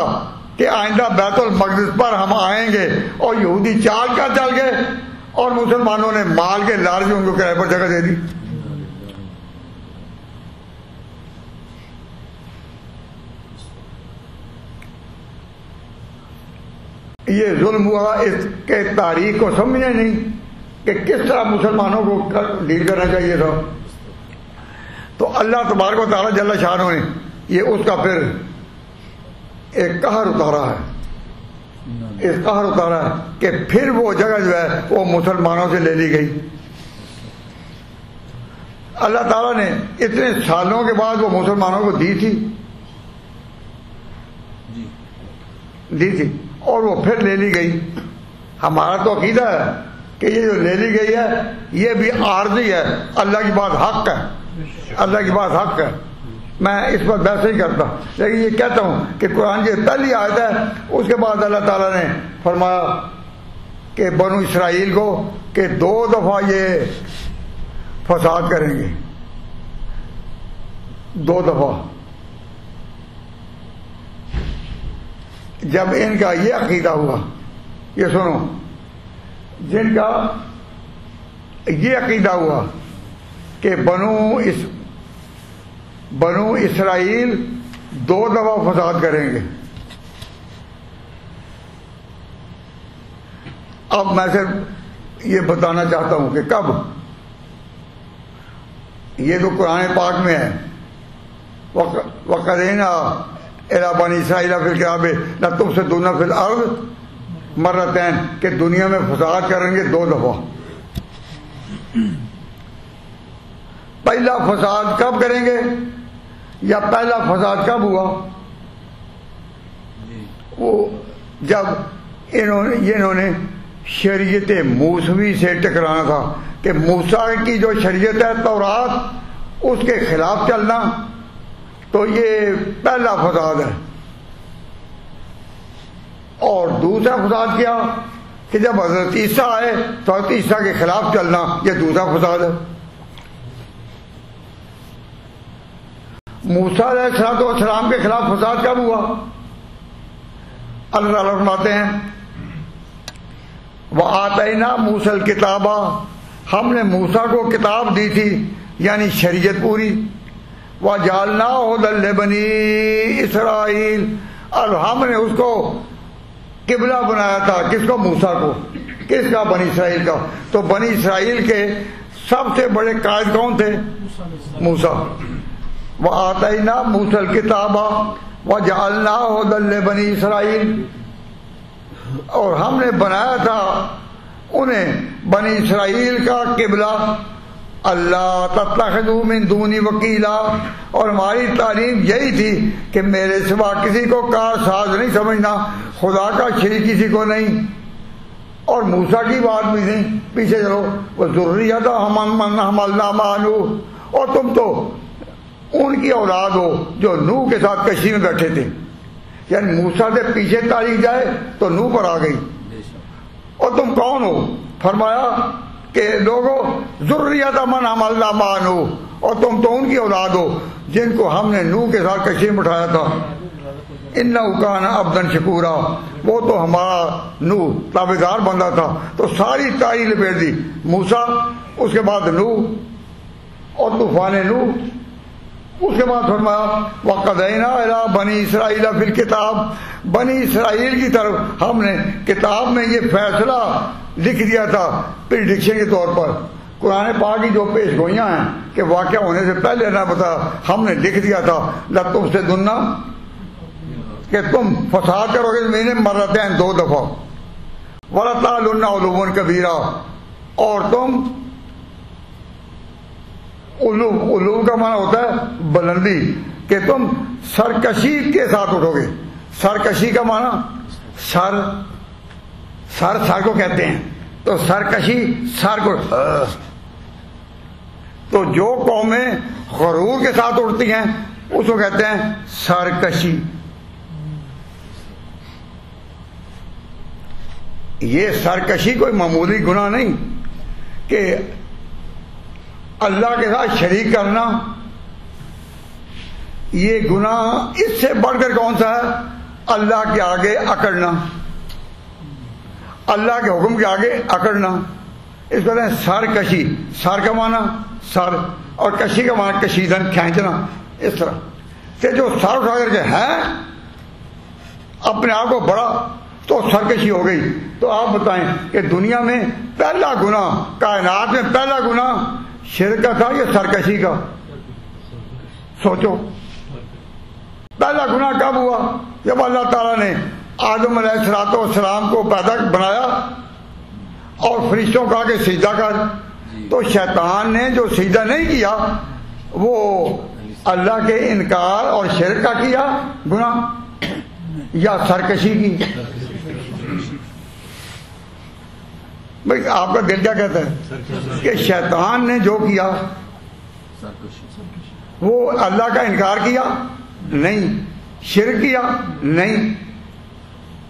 کہ آئندہ بیت المقدس پر ہم آئیں گے, اور یہودی چال کا چل گئے اور مسلمانوں نے مال کے لالچ میں ان کو کرائے پر جگہ دے دی. یہ ظلم ہوا. اس کے تاریخ کو سمجھے نہیں کہ کس طرح مسلمانوں کو ڈیل کرنا چاہیے تھا. تو اللہ تبارک و تعالیٰ جل شانہ نے یہ اس کا پھر ایک قہر اتارا ہے, اس قہر اتارا ہے کہ پھر وہ جگہ جو ہے وہ مسلمانوں سے لے لی گئی. اللہ تعالیٰ نے اتنے سالوں کے بعد وہ مسلمانوں کو دی تھی اور وہ پھر لے لی گئی. ہمارا تو عقیدہ ہے کہ یہ جو لے لی گئی ہے یہ بھی عارضی ہے, اللہ کی بات حق ہے, اللہ کی بات حق ہے. میں اس پر بحث نہیں کرتا, لیکن یہ کہتا ہوں کہ قرآن کی پہلی آیت ہے, اس کے بعد اللہ تعالیٰ نے فرمایا کہ بنو اسرائیل کو کہ 2 دفعہ یہ فساد کریں گے, 2 دفعہ. جب ان کا یہ عقیدہ ہوا, یہ سنو, جن کا یہ عقیدہ ہوا کہ بنو اسرائیل 2 دفعہ فساد کریں گے. اب میں صرف یہ بتانا چاہتا ہوں کہ کب. یہ تو قرآن پاک میں ہے, وَقَضَيْنَا إِلَىٰ بَنِي إِسْرَائِيلَ فِي الْكِتَابِ لَتُفْسِدُنَّ فِي الْأَرْضِ مَرَّتَيْنِ کہ دنیا میں فساد کریں گے 2 دفعہ. پہلا فساد کب کریں گے, یا پہلا فساد کب ہوا؟ وہ جب انہوں نے شریعت موسوی سے ٹکرانا تھا کہ موسیٰ کی جو شریعت ہے تورات, اس کے خلاف چلنا, تو یہ پہلا فساد ہے. اور دوسرا فساد کیا کہ جب حضرت عیسیٰ آئے تو حضرت عیسیٰ کے خلاف چلنا یہ دوسرا فساد ہے۔ موسیٰ علیہ السلام کے خلاف فساد کب ہوا؟ اللہ تعالیٰ فرماتے ہیں وَآتَيْنَا مُوسَى الْكِتَابَ، ہم نے موسیٰ کو کتاب دی تھی یعنی شریعت پوری، وَجَعَلْنَاهُ هُدًى لِبَنِي إِسْرَائِيلَ، اور ہم نے اس کو قبلہ بنایا تھا، کس کو؟ موسیٰ کو۔ کس کا؟ بنی اسرائیل کا۔ تو بنی اسرائیل کے سب سے بڑے قائد کون تھے؟ موسیٰ۔ وَآتَيْنَا مُوسَى الْكِتَابَ وَجَعَلْنَاهُ هُدًى لِبَنِي إِسْرَائِيلَ، اور ہم نے بنایا تھا انہیں بنی اسرائیل کا قبلہ، اللہ تتخذوا من دونی وکیلا، اور ہماری تعلیم یہی تھی کہ میرے سوا کسی کو کار ساز نہیں سمجھنا، خدا کا شریک کسی کو نہیں۔ اور موسیٰ کی بات بھی نہیں، پیچھے چلو، وہ ذریۃ من حملنا مع نوح، اور تم تو ان کی اولاد ہو جو نوح کے ساتھ کشتی میں بیٹھے تھے، یعنی موسیٰ سے پیچھے تاریخ جائے تو نوح پر آ گئی۔ اور تم کون ہو؟ فرمایا کہ لوگوں ذریۃ من حملنا مع نوح، اور تم تو ان کی اولاد ہو جن کو ہم نے نوح کے ساتھ کشتی میں اٹھایا تھا۔ انہ کان عبدا شکورا، وہ تو ہمارا نوح تابعدار بندہ تھا۔ تو ساری تعریف لپیٹ دی، موسیٰ، اس کے بعد نوح اور طوفان نوح، اس کے بعد فرمایا وَقَضَيْنَا إِلَىٰ بَنِي إِسْرَائِيلَ فِي الْكِتَابِ، بنی اسرائیل کی طرف ہم نے کتاب میں یہ فیصلہ لکھ دیا تھا پریڈکشن کے طور پر۔ قرآن پاک کی جو پیش گوئیاں ہیں کہ واقعہ ہونے سے پہلے نہ بتا، ہم نے لکھ دیا تھا لَتُفْسِدُنَّ، کہ تم فساد کرو گے زمین میں مرتين 2 دفعہ، وَلَتَعْلُنَّ عُلُوًّا كَبِيرًا، اور تم علو کا معنی ہوتا ہے بلندی، کہ تم سرکشی کے ساتھ اٹھو گے۔ سرکشی کا معنی سر کو کہتے ہیں، تو سرکشی سر کو، تو جو قومیں غرور کے ساتھ اٹھتی ہیں اس کو کہتے ہیں سرکشی۔ یہ سرکشی کوئی معمولی گناہ نہیں کہ اللہ کے ساتھ شریک کرنا، یہ گناہ اس سے بڑھ کر کون سا ہے؟ اللہ کے آگے اکڑنا، اللہ کے حکم کے آگے اکڑنا، اس کو کہتے ہیں سرکشی۔ سر کا معنی سر، اور کشی کا معنی کشیدن، کھینچنا۔ اس طرح کہ جو سر اٹھا کر کے ہے اپنے آپ کو بڑا، تو سرکشی ہو گئی۔ تو آپ بتائیں کہ دنیا میں پہلا گناہ، کائنات میں پہلا گناہ شرک کا تھا یا سرکشی کا؟ سوچو، پہلا گناہ کب ہوا؟ جب اللہ تعالیٰ نے آدم علیہ السلام کو پیدا بنایا اور فرشتوں کو کہا کہ سجدہ کر، تو شیطان نے جو سجدہ نہیں کیا وہ اللہ کے انکار اور شرک کا کیا گناہ یا سرکشی کی؟ بھائی آپ کا دل کیا کہتا ہے کہ شیطان نے جو کیا وہ اللہ کا انکار کیا نہیں، شرک کیا نہیں،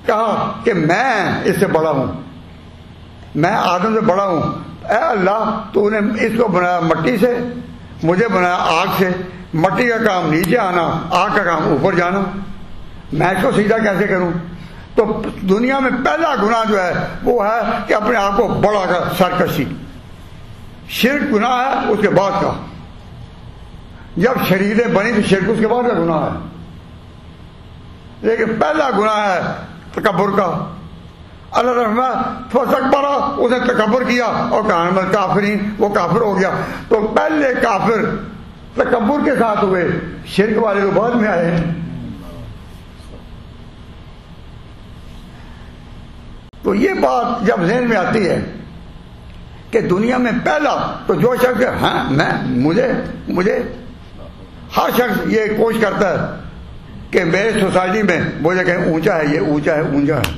کہا کہ میں اس سے بڑا ہوں، میں آدم سے بڑا ہوں، اے اللہ تو نے اس کو بنایا مٹی سے، مجھے بنایا آگ سے، مٹی کا کام نیچے آنا، آگ کا کام اوپر جانا، میں اس کو سیدھا کیسے کروں؟ تو دنیا میں پہلا گناہ جو ہے وہ ہے کہ اپنے آپ کو بڑا کر، سرکشی۔ شرک گناہ ہے اس کے بعد کا، جب شریعتیں بنی تو شرک اس کے بعد کا گناہ ہے، لیکن پہلا گناہ ہے تکبر کا۔ اللہ رحمہ فاستکبر، اس نے تکبر کیا اور کان من کافرین، وہ کافر ہو گیا۔ تو پہلے کافر تکبر کے ساتھ ہوئے، شرک والے تو بعد میں آئے ہیں۔ تو یہ بات جب ذہن میں آتی ہے کہ دنیا میں پہلا، تو جو شخص ہاں مجھے ہر شخص یہ کوشش کرتا ہے کہ میرے سوسائٹی میں مجھے کہیں اونچا ہے، یہ اونچا ہے، اونچا ہے۔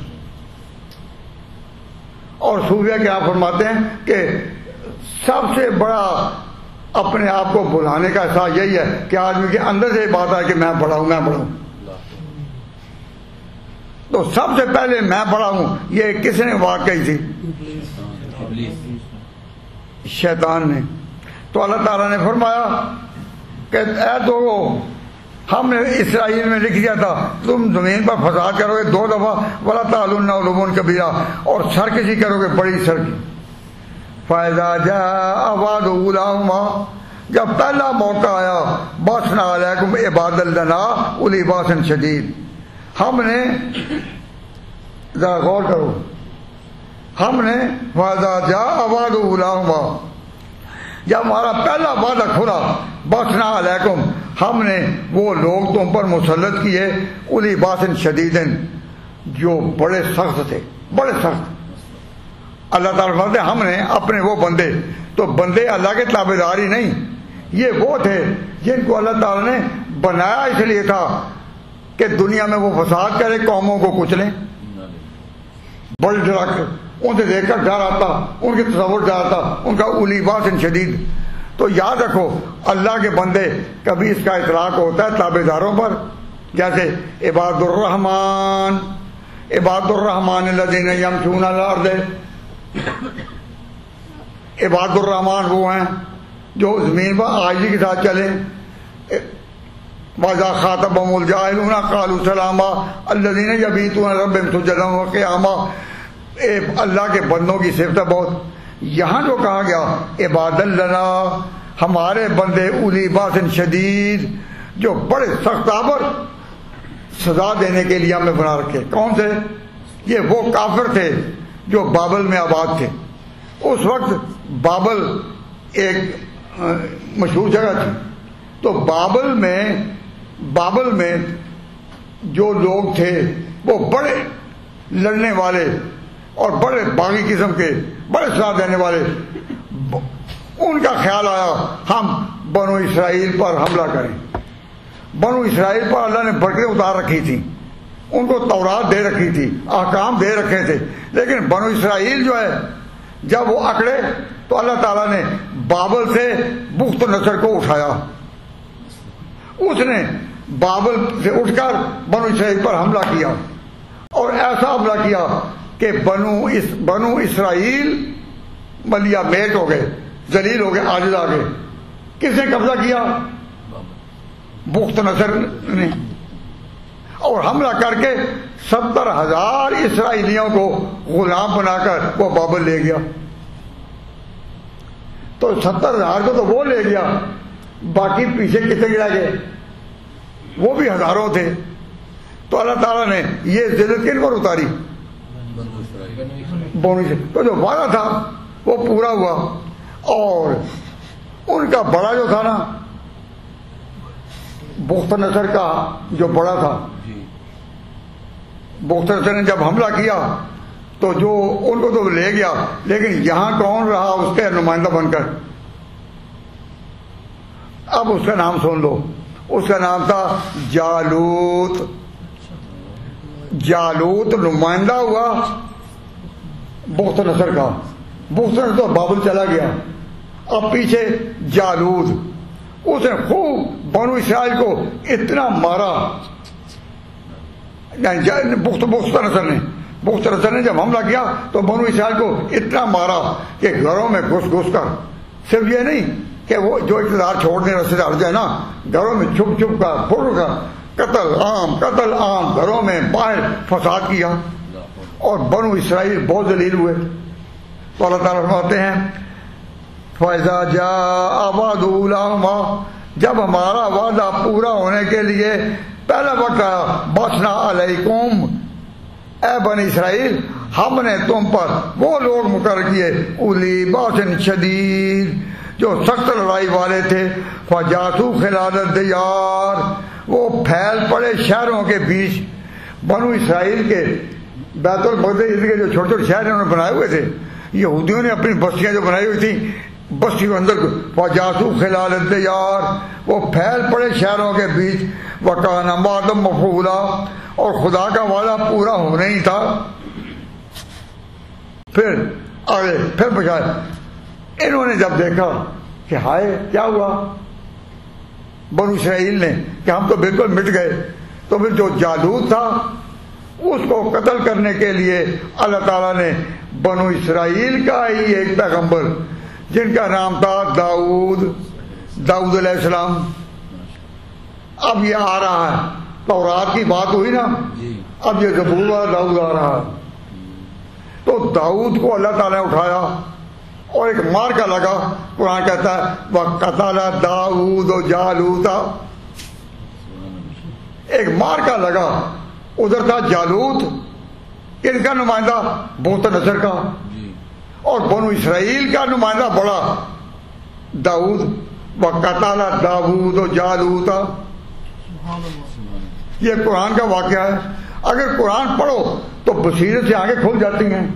اور صوفیہ کے آپ فرماتے ہیں کہ سب سے بڑا اپنے آپ کو بلانے کا احساس یہی ہے کہ آدمی کے اندر سے یہ بات ہے کہ میں بڑا ہوں، میں بڑا ہوں۔ تو سب سے پہلے میں بڑا ہوں. یہ کس نے واقعی تھی؟ شیطان نے. تو اللہ تعالیٰ نے فرمایا کہ اے تو ہم نے اسرائیل میں لکھ دیا تھا تم زمین پر فساد کرو گے 2 دفعہ ولا تعلن علوم کبیرہ اور سرکشی کرو گے بڑی سرکشی. فائدہ جاء وعد اولاہما جب پہلا موقع آیا باسنا علیکم عباد لنا اولی باس شدید. ہم نے ذرا غور کرو ہم نے فائدہ جاء وعد اولاہما جب ہمارا پہلا وعدہ کھلا باسنا علیکم ہم نے وہ لوگ تم پر مسلط کیے اولی باسن شدیدن جو بڑے سخت تھے بڑے سخت. اللہ تعالیٰ فرماتے ہیں ہم نے اپنے وہ بندے تو بندے اللہ کے تابع دار ہی نہیں یہ وہ تھے جن کو اللہ تعالیٰ نے بنایا اس لیے تھا کہ دنیا میں وہ فساد کرے قوموں کو کچلیں. بڑے ڈراکر ان سے دیکھ کر ڈر آتا ان کے تصور ڈر آتا ان کا اولی باس شدید. تو یاد رکھو اللہ کے بندے کبھی اس کا اطلاق ہوتا ہے تابع داروں پر جیسے عباد الرحمن الذین یمشون علی الارض. عباد الرحمن وہ ہیں جو زمین پر عاجزی کے ساتھ چلے. وَإِذَا خَاطَبَهُمُ الْجَاهِلُونَ قَالُوا سَلَامًا الَّذِينَ يَبِيتُونَ رَبَّهُمْ سُجَّدًا وَقِيَامًا. اللہ کے بندوں کی صفت ہے بہت. یہاں جو کہا گیا عباد لنا ہمارے بندے اولی باسن شدید جو بڑے سخت آور سزا دینے کے لیے ہمیں بنا رکھے. کون تھے؟ یہ وہ کافر تھے جو بابل میں آباد تھے. اس وقت بابل ایک مشہور جگہ تھی. تو بابل میں جو لوگ تھے وہ بڑے لڑنے والے اور بڑے باغی قسم کے بڑے سزا دینے والے. ان کا خیال آیا ہم بنو اسرائیل پر حملہ کریں. بنو اسرائیل پر اللہ نے برکتیں اتار رکھی تھیں ان کو تورات دے رکھی تھی احکام دے رکھے تھے. لیکن بنو اسرائیل جو ہے جب وہ اکڑے تو اللہ تعالیٰ نے بابل سے بخت نصر کو اٹھایا. اس نے بابل سے اٹھ کر بنو اسرائیل پر حملہ کیا اور ایسا حملہ کیا کہ بنو اسرائیل ملیا میٹ ہو گئے ذلیل ہو گئے عاجز آ گئے. کس نے قبضہ کیا؟ بخت نصر نے. اور حملہ کر کے 70,000 اسرائیلیوں کو غلام بنا کر وہ بابل لے گیا. تو 70,000 کو تو وہ لے گیا باقی پیچھے کتنے گرا گئے وہ بھی ہزاروں تھے. تو اللہ تعالیٰ نے یہ ذلت کن پر اتاری؟ بنو سے. تو جو وعدہ تھا وہ پورا ہوا. اور ان کا بڑا جو تھا نا بخت نصر کا جو بڑا تھا بخت نصر نے جب حملہ کیا تو جو ان کو تو لے گیا لیکن یہاں کون رہا اس کے نمائندہ بن کر؟ اب اس کا نام سن لو. اس کا نام تھا جالوت. جالوت نمائندہ ہوا بخت نصر کا. بخت نصر تو بابل چلا گیا. اب پیچھے جالوت اس نے خوب بنو اسرائیل کو اتنا مارا. بخت نصر نے جب حملہ کیا تو بنو اسرائیل کو اتنا مارا کہ گھروں میں گھس کر صرف یہ نہیں کہ وہ جو اقتدار چھوڑنے رستے سے ہٹ جائے نا گھروں میں چھپ کر پھر کر قتل عام گھروں میں باہر فساد کیا اور بنو اسرائیل بہت ذلیل ہوئے. تو اللہ تعالیٰ فرماتے ہیں فَإِذَا جَاءَ وَعْدُ أُولَاهُمَا جب ہمارا وعدہ پورا ہونے کے لیے پہلا وقت آیا بَعَثْنَا عَلَيْكُمْ اے بنی اسرائیل ہم نے تم پر وہ لوگ مقرر کیے اولی باسن شدید جو سخت لڑائی والے تھے. فَجَاسُوا خِلَالَ الدِّيَارِ وہ پھیل پڑے شہروں کے بیچ. بنو اسرائیل کے بیت المقدس کے جو چھوٹے چھوٹے شہر انہوں نے بنائے ہوئے تھے یہودیوں نے اپنی بستیاں جو بنائی ہوئی تھیں بستیوں اندر فَجَاسُوا خِلَالَ الدِّيَارِ وہ پھیل پڑے شہروں کے بیچ. وَكَانَ وَعْدًا مَفْعُولًا اور خدا کا وعدہ پورا ہونا ہی تھا. پھر آگے پھر بجائے انہوں نے جب دیکھا کہ ہائے کیا ہوا بنو اسرائیل نے کہ ہم تو بالکل مٹ گئے تو پھر جو جالوت تھا اس کو قتل کرنے کے لیے اللہ تعالیٰ نے بنو اسرائیل کا ہی ایک پیغمبر جن کا نام تھا داؤد علیہ السلام. اب یہ آ رہا ہے، تورات کی بات ہوئی نا، اب یہ زبور والا داؤد آ رہا ہے. تو داؤد کو اللہ تعالیٰ نے اٹھایا اور ایک مار کا لگا. قرآن کہتا ہے وَقَتَلَ دَاؤُدُ جَالُوتَ، ایک مار کا لگا. ادھر تھا جالوت، ان کا نمائندہ بہت نصر کا، اور بنو اسرائیل کا نمائندہ بڑا داؤد. وَقَتَلَ دَاؤُدُ جَالُوتَ، یہ قرآن کا واقعہ ہے. اگر قرآن پڑھو تو بصیرت سے آگے کھل جاتی ہیں.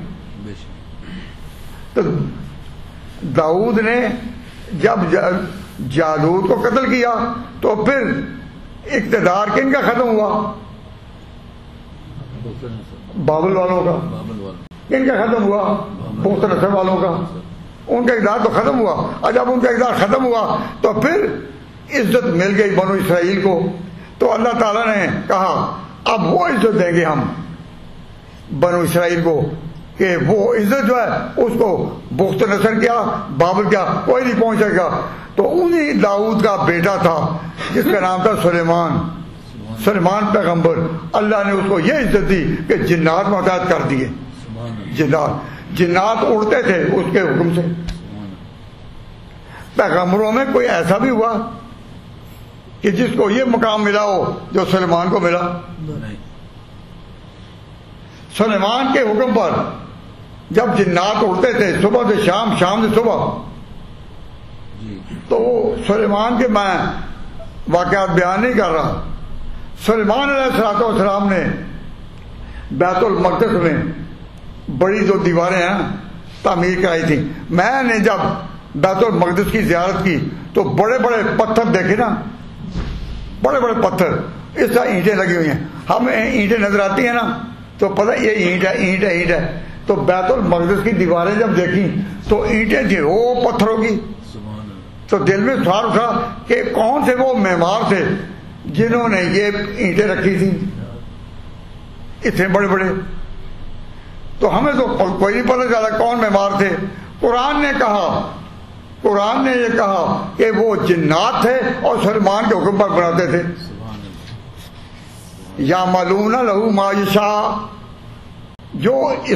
تو داؤد نے جب جالوت کو قتل کیا تو پھر اقتدار کن کا ختم ہوا؟ بابل والوں کا. کن کا ختم ہوا؟ بہت نصر والوں کا. ان کا اقتدار تو ختم ہوا، اور جب ان کا اقتدار ختم ہوا تو پھر عزت مل گئی بنو اسرائیل کو. تو اللہ تعالیٰ نے کہا اب وہ عزت دیں گے ہم بنو اسرائیل کو، کہ وہ عزت جو ہے اس کو بخت نصر کیا، بابل کیا، کوئی نہیں پہنچ سکے گا. تو انہی داؤد کا بیٹا تھا جس کا نام تھا سلیمان پیغمبر. اللہ نے اس کو یہ عزت دی کہ جنات متحد کر دیے. جنات اڑتے تھے اس کے حکم سے. پیغمبروں میں کوئی ایسا بھی ہوا کہ جس کو یہ مقام ملا ہو جو سلیمان کو ملا؟ سلیمان کے حکم پر جب جنات اڑتے تھے صبح سے شام، شام سے صبح، تو سلیمان کے میں واقعات بیان نہیں کر رہا. سلیمان علیہ السلام نے بیت المقدس میں بڑی جو دیواریں ہیں تعمیر کرائی تھی. میں نے جب بیت المقدس کی زیارت کی تو بڑے بڑے پتھر دیکھے نا، بڑے بڑے پتھر، اس طرح اینٹیں لگی ہوئی ہیں. ہمیں اینٹیں نظر آتی ہیں نا تو پتہ یہ اینٹ ہے، اینٹ ہے، اینٹ ہے. تو بیت المقدس کی دیواریں جب دیکھی تو اینٹیں تھیں وہ پتھروں کی. تو دل میں سوال اٹھا کہ کون سے وہ معمار تھے جنہوں نے یہ اینٹیں رکھی تھیں اتنے بڑے بڑے. تو ہمیں تو کوئی نہیں پتہ چلا کون معمار تھے. قرآن نے یہ کہا کہ وہ جنات تھے اور سلیمان کے حکم پر بناتے تھے. یعملون لہ ما یشاء، جو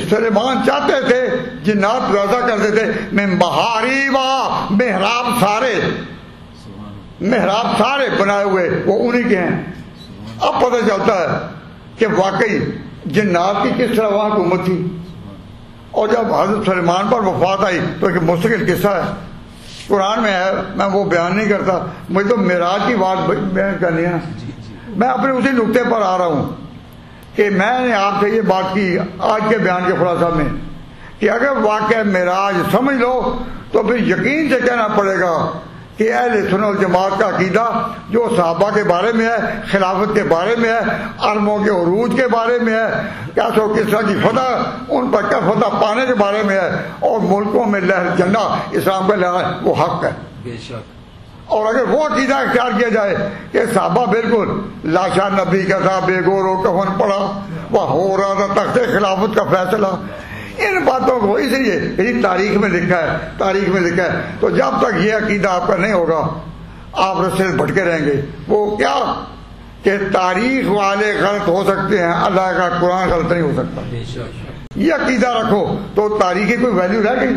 سلیمان چاہتے تھے جنات وضع کرتے تھے. من محاریب، محراب سارے بنائے ہوئے وہ انہی کے ہیں. اب پتہ چلتا ہے کہ واقعی جنات کی کس طرح وہاں حکومت تھی. اور جب حضرت سلیمان پر وفات آئی تو ایک مستقل قصہ ہے، قرآن میں ہے، میں وہ بیان نہیں کرتا. مجھے تو معراج کی بات بیان کرنی ہے. میں اپنے اسی نقطے پر آ رہا ہوں کہ میں نے آپ سے یہ بات کی آج کے بیان کے خلاصہ میں کہ اگر واقعہ معراج سمجھ لو تو پھر یقین سے کہنا پڑے گا کہ اہل سنت والجماعت کا عقیدہ جو صحابہ کے بارے میں ہے، خلافت کے بارے میں ہے، عربوں کے عروج کے بارے میں ہے، کیسے کس طرح کی فتح، ان پر کیا فتح پانے کے بارے میں ہے، اور ملکوں میں لہر جھنڈا اسلام کا لہر، وہ حق ہے. بے شک. اور اگر وہ عقیدہ اختیار کیا جائے کہ صحابہ بالکل لاشا نبی کا تھا، بے گور و کفن پڑا، وہ ہو رہا تھا تخت خلافت کا فیصلہ، ان باتوں کو اس لیے تاریخ میں لکھا ہے. تو جب تک یہ عقیدہ آپ کا نہیں ہوگا آپ رستے سے بھٹکے رہیں گے. وہ کیا کہ تاریخ والے غلط ہو سکتے ہیں، اللہ کا قرآن غلط نہیں ہو سکتا. یہ عقیدہ رکھو تو تاریخ کی کوئی ویلیو رہ گئی؟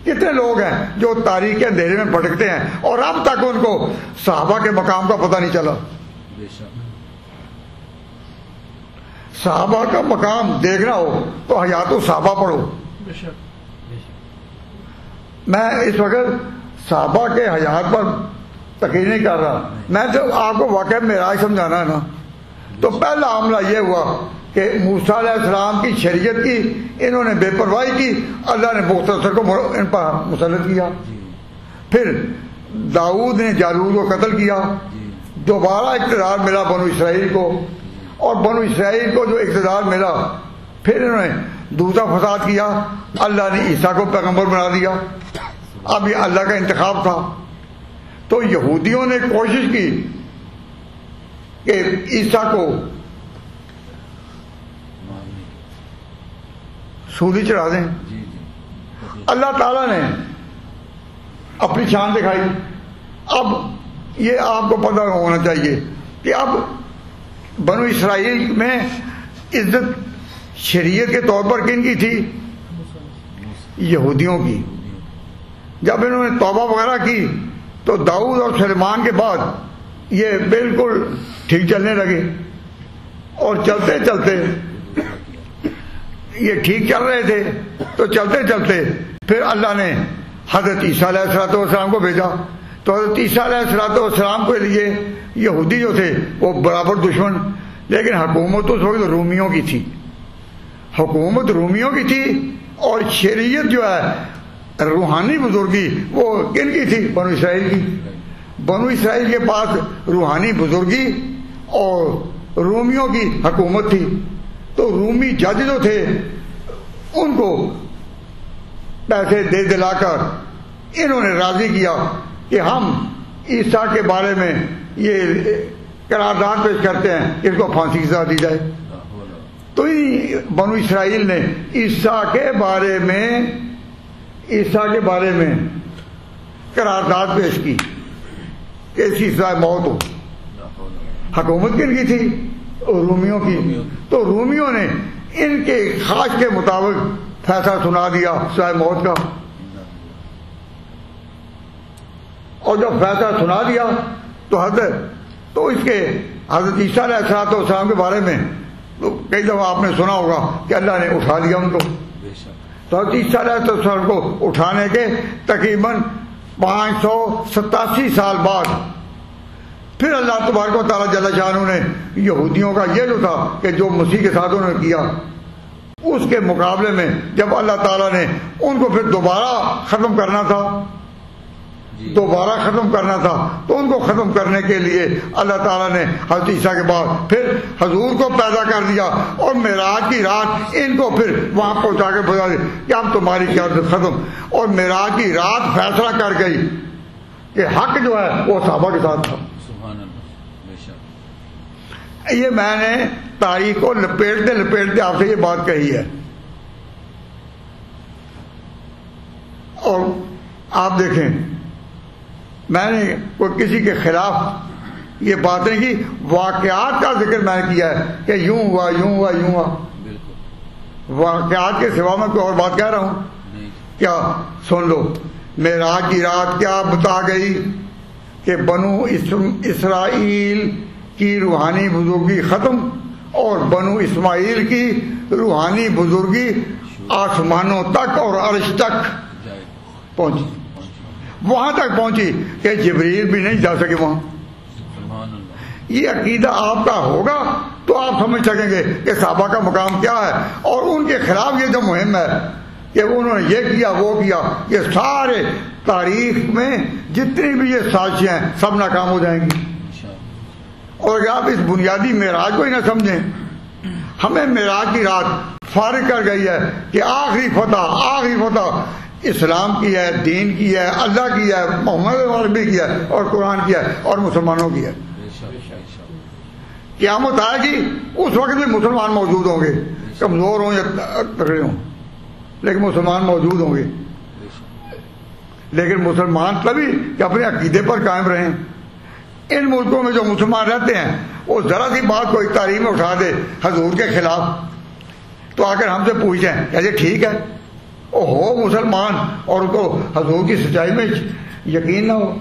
کتنے لوگ ہیں جو تاریخ کے اندھیرے میں بھٹکتے ہیں اور اب تک ان کو صحابہ کے مقام کا پتہ نہیں چلا. صحابہ کا مقام دیکھنا ہو تو حیات الصحابہ پڑھو. میں اس وقت صحابہ کے حیات پر تقریر نہیں کر رہا، میں تو آپ کو واقعہ معراج سمجھانا ہے نا. تو پہلا معاملہ یہ ہوا کہ موسیٰ علیہ السلام کی شریعت کی انہوں نے بے پرواہی کی، اللہ نے مختصر کو ان پر مسلط کیا. پھر داؤد نے جالوت کو قتل کیا، دوبارہ اقتدار ملا بنو اسرائیل کو، اور بنو اسرائیل کو جو اقتدار ملا پھر انہوں نے دوسرا فساد کیا، اللہ نے عیسیٰ کو پیغمبر بنا دیا. اب یہ اللہ کا انتخاب تھا. تو یہودیوں نے کوشش کی کہ عیسیٰ کو سولی چڑھا دیں. جی جی اللہ تعالیٰ نے اپنی شان دکھائی. اب یہ آپ کو پتہ ہونا چاہیے کہ اب بنو اسرائیل میں عزت شریعت کے طور پر کن کی تھی؟ یہودیوں کی. جب انہوں نے توبہ وغیرہ کی تو داؤد اور سلیمان کے بعد یہ بالکل ٹھیک چلنے لگے. اور چلتے چلتے یہ ٹھیک چل رہے تھے تو چلتے چلتے پھر اللہ نے حضرت عیسیٰ علیہ السلام کو بھیجا. تو حضرت عیسیٰ علیہ السلام کے لیے یہودی جو تھے وہ برابر دشمن، لیکن حکومت اس وقت رومیوں کی تھی. حکومت رومیوں کی تھی اور شریعت جو ہے روحانی بزرگی وہ کن کی تھی؟ بنو اسرائیل کی. بنو اسرائیل کے پاس روحانی بزرگی اور رومیوں کی حکومت تھی. تو رومی جج جو تھے ان کو پیسے دے دلا کر انہوں نے راضی کیا کہ ہم عیسیٰ کے بارے میں یہ قرارداد پیش کرتے ہیں اس کو پھانسی کی سزا دی جائے. تو بنو اسرائیل نے عیسیٰ کے بارے میں قرارداد پیش کی کہ اس کی سزا موت ہو. حکومت کن کی تھی؟ رومیوں کی. تو رومیوں نے ان کے خواہش کے مطابق فیصلہ سنا دیا سزا موت کا. اور جب فیصلہ سنا دیا تو اس کے حضرت عیسیٰ علیہ السلام کے بارے میں تو کئی دفعہ آپ نے سنا ہوگا کہ اللہ نے اٹھا دیا ان کو. تو حضرت عیسیٰ علیہ السلام کو اٹھانے کے تقریباً 587 سال بعد پھر اللہ تبارک و تعالیٰ جل شانہ نے یہودیوں کا یہ جو تھا کہ جو مسیح کے ساتھ انہوں نے کیا اس کے مقابلے میں جب اللہ تعالیٰ نے ان کو پھر دوبارہ ختم کرنا تھا تو ان کو ختم کرنے کے لیے اللہ تعالیٰ نے حضرت عیسیٰ کے بعد پھر حضور کو پیدا کر دیا اور معراج کی رات ان کو پھر وہاں پہنچا کے بتا دیا کہ اب تمہاری قیادت ختم. اور معراج کی رات فیصلہ کر گئی کہ حق جو ہے وہ صحابہ کے ساتھ تھا. یہ میں نے تاریخ کو لپیٹتے آپ سے یہ بات کہی ہے. اور آپ دیکھیں میں نے کوئی کسی کے خلاف یہ بات نہیں کی، واقعات کا ذکر میں نے کیا ہے کہ یوں ہوا. واقعات کے سوا میں کوئی اور بات کہہ رہا ہوں کیا؟ سن لو. معراج کی رات کیا بتا گئی کہ بنو اسرائیل کی روحانی بزرگی ختم اور بنو اسماعیل کی روحانی بزرگی آسمانوں تک اور عرش تک پہنچی. وہاں تک پہنچی کہ جبریل بھی نہیں جا سکے وہاں. یہ عقیدہ آپ کا ہوگا تو آپ سمجھ سکیں گے کہ صحابہ کا مقام کیا ہے. اور ان کے خلاف یہ جو مہم ہے کہ انہوں نے یہ کیا وہ کیا، یہ سارے تاریخ میں جتنی بھی یہ سازشیں ہیں سب ناکام ہو جائیں گی. اور اگر آپ اس بنیادی معراج کو ہی نہ سمجھیں، ہمیں معراج کی رات فارغ کر گئی ہے کہ آخری فتح اسلام کی ہے، دین کی ہے، اللہ کی ہے، محمد عربی کی ہے اور قرآن کی ہے اور مسلمانوں کی ہے. قیامت آئے گی اس وقت بھی مسلمان موجود ہوں گے، کمزور ہوں یا تگڑے ہوں لیکن مسلمان موجود ہوں گے. لیکن مسلمان تبھی کہ اپنے عقیدے پر قائم رہیں. ان ملکوں میں جو مسلمان رہتے ہیں وہ ذرا سی بات کو ایک تاریخ میں اٹھا دے حضور کے خلاف تو آ کر ہم سے پوچھیں کہ یہ ٹھیک ہے؟ وہ ہو مسلمان اور ان کو حضور کی سچائی میں یقین نہ ہو.